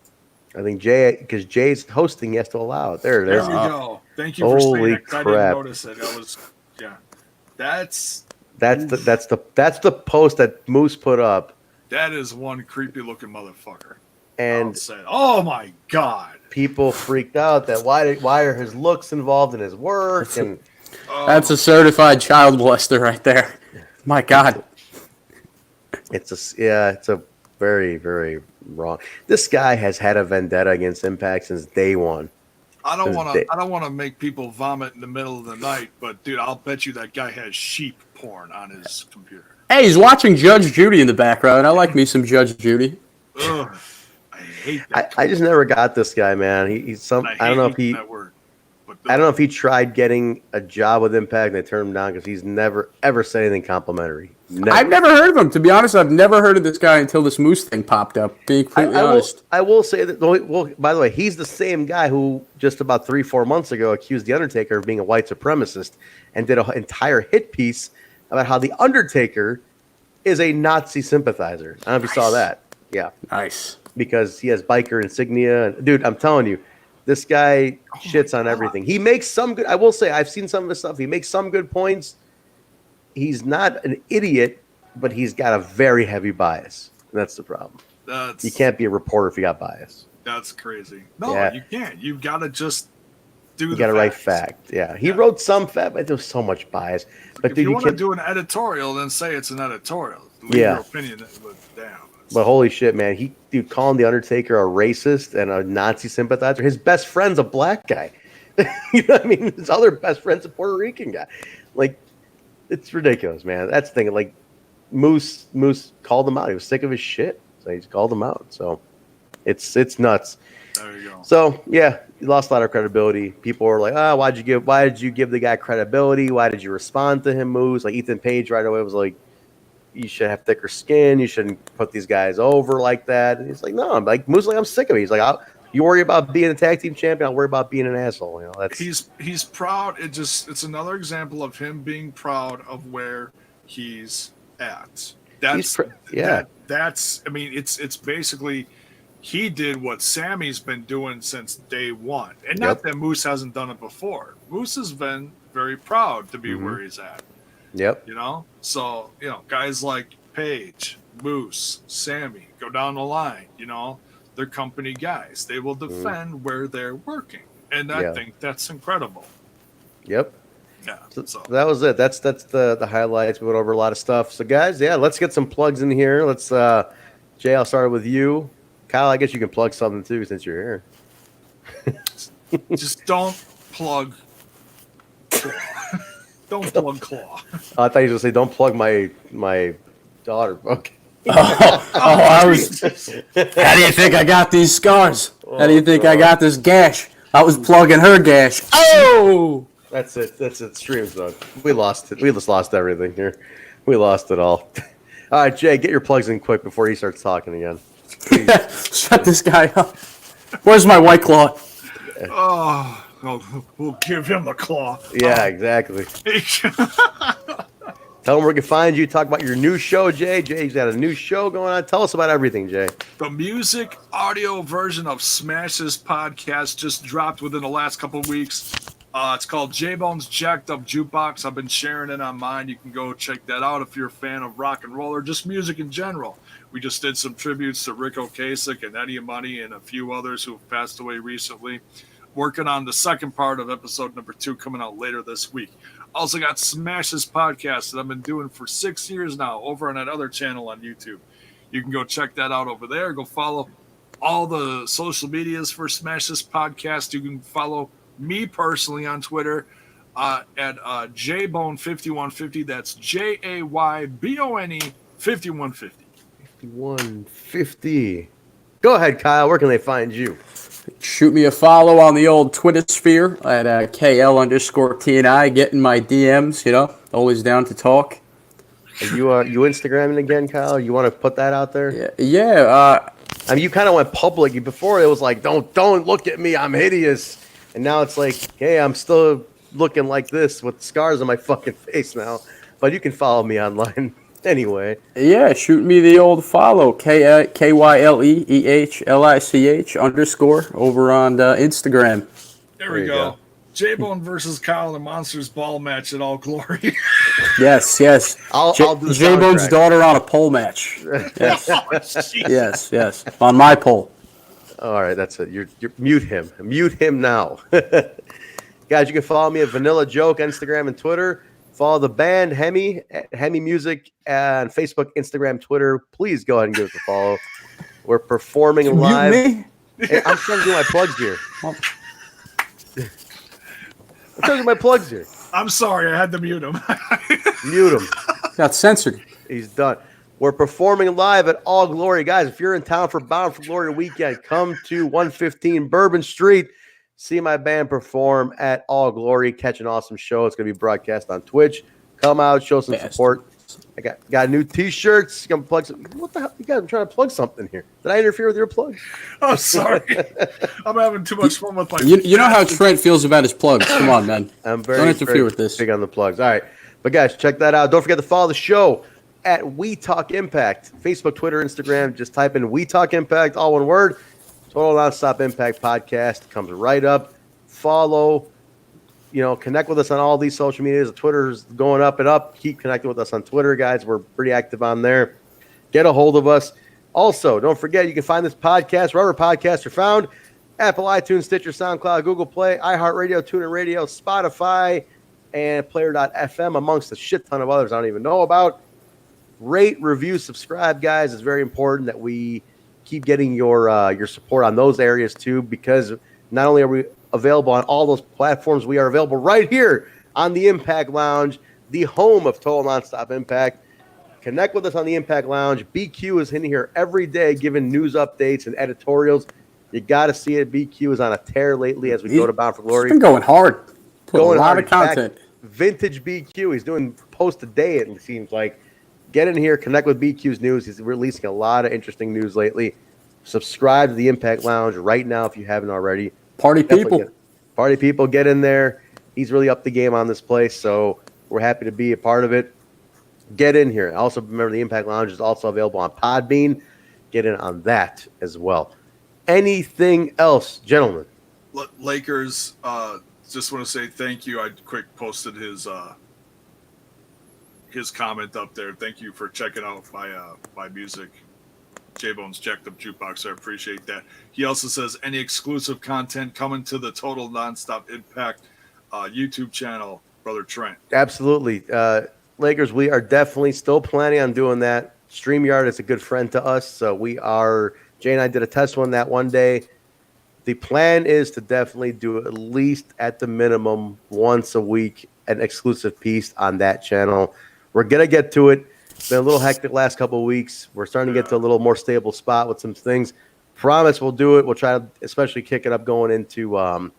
I think because Jay's hosting, he has to allow it. There we go. Thank you for saying that. I didn't notice it. That's the post that Moose put up. That is one creepy looking motherfucker. And oh my god, people freaked out that why are his looks involved in his work? And that's a certified child molester right there. My god, it's a very, very wrong. This guy has had a vendetta against Impact since day one. I don't want to make people vomit in the middle of the night, but dude, I'll bet you that guy has sheep porn on his computer. Hey, he's watching Judge Judy in the background. I like me some Judge Judy. Ugh, I hate that. I just never got this guy, man. He's some. I don't know if he. I don't know if he tried getting a job with Impact and they turned him down because he's never ever said anything complimentary. Never. I've never heard of him. To be honest, I've never heard of this guy until this Moose thing popped up. Being completely honest, I will say that. Well, by the way, he's the same guy who just about 3-4 months ago accused the Undertaker of being a white supremacist and did an entire hit piece about how the Undertaker is a Nazi sympathizer. I don't know if you saw that. Yeah, nice. Because he has biker insignia. And, dude, I'm telling you, this guy shits on everything. He makes some good. I will say, I've seen some of his stuff. He makes some good points. He's not an idiot, but he's got a very heavy bias. And that's the problem. You can't be a reporter if you got bias. That's crazy. No, you can't. You've got to just do you got to write fact. Yeah. He wrote some fact, but there's so much bias. But if you want to do an editorial, then say it's an editorial. Leave your opinion, but damn. But holy shit, man. Calling the Undertaker a racist and a Nazi sympathizer. His best friend's a black guy. You know what I mean? His other best friend's a Puerto Rican guy. Like, it's ridiculous, man. That's the thing. Like, Moose called him out. He was sick of his shit. So he just called him out. So it's nuts. There you go. So yeah, he lost a lot of credibility. People were like, why did you give the guy credibility? Why did you respond to him, Moose? Like Ethan Page right away was like, you should have thicker skin. You shouldn't put these guys over like that. And he's like, no, I'm like Moose. Like I'm sick of it. He's like, you worry about being a tag team champion. I'll worry about being an asshole. You know, that's he's proud. It's another example of him being proud of where he's at. That's I mean, it's basically he did what Sami's been doing since day one, and not that Moose hasn't done it before. Moose has been very proud to be where he's at. Yep. You know, so guys like Page, Moose, Sami go down the line. You know, they're company guys. They will defend where they're working, and I think that's incredible. Yep. Yeah. So that was it. That's the highlights. We went over a lot of stuff. So guys, let's get some plugs in here. Let's Jay, I'll start with you. Kyle, I guess you can plug something too since you're here. Just don't plug Claw. Don't plug Claw. I thought you were going to say don't plug my daughter. Okay. I was. How do you think I got these scars? How do you think I got this gash? I was plugging her gash. Oh! That's it. That's it. Stream's done. We lost it. We just lost everything here. We lost it all. All right, Jay, get your plugs in quick before he starts talking again. Shut this guy up. Where's my White Claw? We'll give him the claw. Yeah, exactly. Tell them where we can find you. Talk about your new show, Jay. Jay's got a new show going on. Tell us about everything, Jay. The music audio version of Smash's podcast just dropped within the last couple of weeks. It's called Jaybone's Jacked Up Jukebox. I've been sharing it on mine. You can go check that out if you're a fan of rock and roll or just music in general. We just did some tributes to Rick Ocasek and Eddie Money and a few others who have passed away recently. Working on the second part of episode number 2 coming out later this week. Also got Smash's podcast that I've been doing for 6 years now over on that other channel on YouTube. You can go check that out over there. Go follow all the social medias for Smash's podcast. You can follow me personally on Twitter at Jaybone5150. That's Jaybone 5150. 5150. Go ahead, Kyle. Where can they find you? Shoot me a follow on the old Twitter sphere at KL_TNI. Get in my DMs, always down to talk. Are you Instagramming again, Kyle? You want to put that out there? Yeah. I mean, you kind of went public. Before it was like, don't look at me, I'm hideous. And now it's like, hey, I'm still looking like this with scars on my fucking face now. But you can follow me online anyway. Yeah, shoot me the old follow, KYLEEHLICH _ over on Instagram. There we go. Jaybone versus Kyle in the Monsters Ball match in all glory. Yes. I'll do the Jaybone's soundtrack. daughter on a pole match. Yes. Yes. On my pole. All right, that's it. You're mute him. Mute him now. Guys, you can follow me at Vanilla Joke, Instagram and Twitter. Follow the band Hemi at Hemi Music on Facebook, Instagram, Twitter. Please go ahead and give us a follow. We're performing live. Me? Hey, I'm trying to do my plugs here. I'm trying to do my plugs here. I'm sorry, I had to mute him. Mute him. Got censored. He's done. We're performing live at All Glory. Guys, if you're in town for Bound for Glory weekend, come to 115 Bourbon Street. See my band perform at All Glory. Catch an awesome show. It's going to be broadcast on Twitch. Come out, show some support. I got new T-shirts. Gonna plug some. What the hell? You guys, I'm trying to plug something here. Did I interfere with your plug? I'm sorry. I'm having too much fun with my. You know how Trent feels about his plugs. Come on, man. Don't interfere with this. Big on the plugs. All right, but guys, check that out. Don't forget to follow the show at We Talk Impact. Facebook, Twitter, Instagram. Just type in We Talk Impact, all one word. Total Nonstop Impact Podcast comes right up. Follow. Connect with us on all these social medias. Twitter's going up and up. Keep connecting with us on Twitter, guys. We're pretty active on there. Get a hold of us. Also, don't forget, you can find this podcast wherever podcasts are found. Apple, iTunes, Stitcher, SoundCloud, Google Play, iHeartRadio, TuneIn Radio, Spotify, and Player.fm, amongst a shit ton of others I don't even know about. Rate, review, subscribe, guys. It's very important that we keep getting your support on those areas, too, because not only are we available on all those platforms, we are available right here on the Impact Lounge, the home of Total Nonstop Impact. Connect with us on the Impact Lounge. BQ is in here every day giving news updates and editorials. You got to see it. BQ is on a tear lately as we go to Bound for Glory. He's been going hard. Going a lot of content. Vintage BQ. He's doing post a day, it seems like. Get in here. Connect with BQ's news. He's releasing a lot of interesting news lately. Subscribe to the Impact Lounge right now if you haven't already. Party people, get in there. He's really up the game on this place, so we're happy to be a part of it. Get in here. Also, remember the Impact Lounge is also available on Podbean. Get in on that as well. Anything else, gentlemen? Lakers, just want to say thank you. I quick posted his comment up there. Thank you for checking out my music. Jaybone's Jacked Up Jukebox. I appreciate that. He also says any exclusive content coming to the Total Nonstop Impact YouTube channel, Brother Trent. Absolutely. Lakers, we are definitely still planning on doing that. StreamYard is a good friend to us, so Jay and I did a test on that one day. The plan is to definitely do at least at the minimum once a week an exclusive piece on that channel. We're going to get to it. It's been a little hectic last couple of weeks. We're starting to get to a little more stable spot with some things. Promise we'll do it. We'll try to especially kick it up going into Bound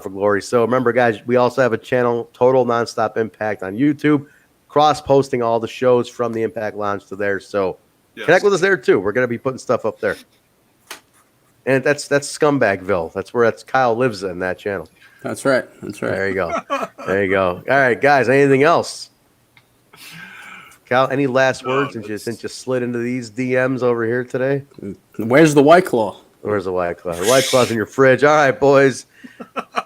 for Glory. So remember, guys, we also have a channel, Total Nonstop Impact on YouTube, cross-posting all the shows from the Impact Lounge to there. So connect with us there too. We're going to be putting stuff up there. And that's Scumbagville. That's where Kyle lives in that channel. That's right. That's right. There you go. There you go. All right, guys. Anything else? Kyle, any last words since you slid into these DMs over here today? Where's the White Claw? Where's the White Claw? The White Claw's in your fridge. All right, boys.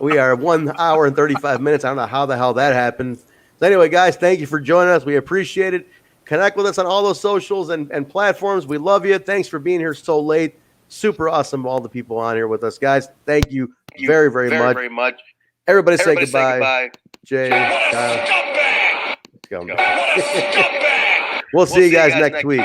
We are 1 hour and 35 minutes. I don't know how the hell that happened. So anyway, guys, thank you for joining us. We appreciate it. Connect with us on all those socials and platforms. We love you. Thanks for being here so late. Super awesome, all the people on here with us. Guys, thank you very, very much. Everybody say goodbye. Jay, Kyle. We'll see you guys next week.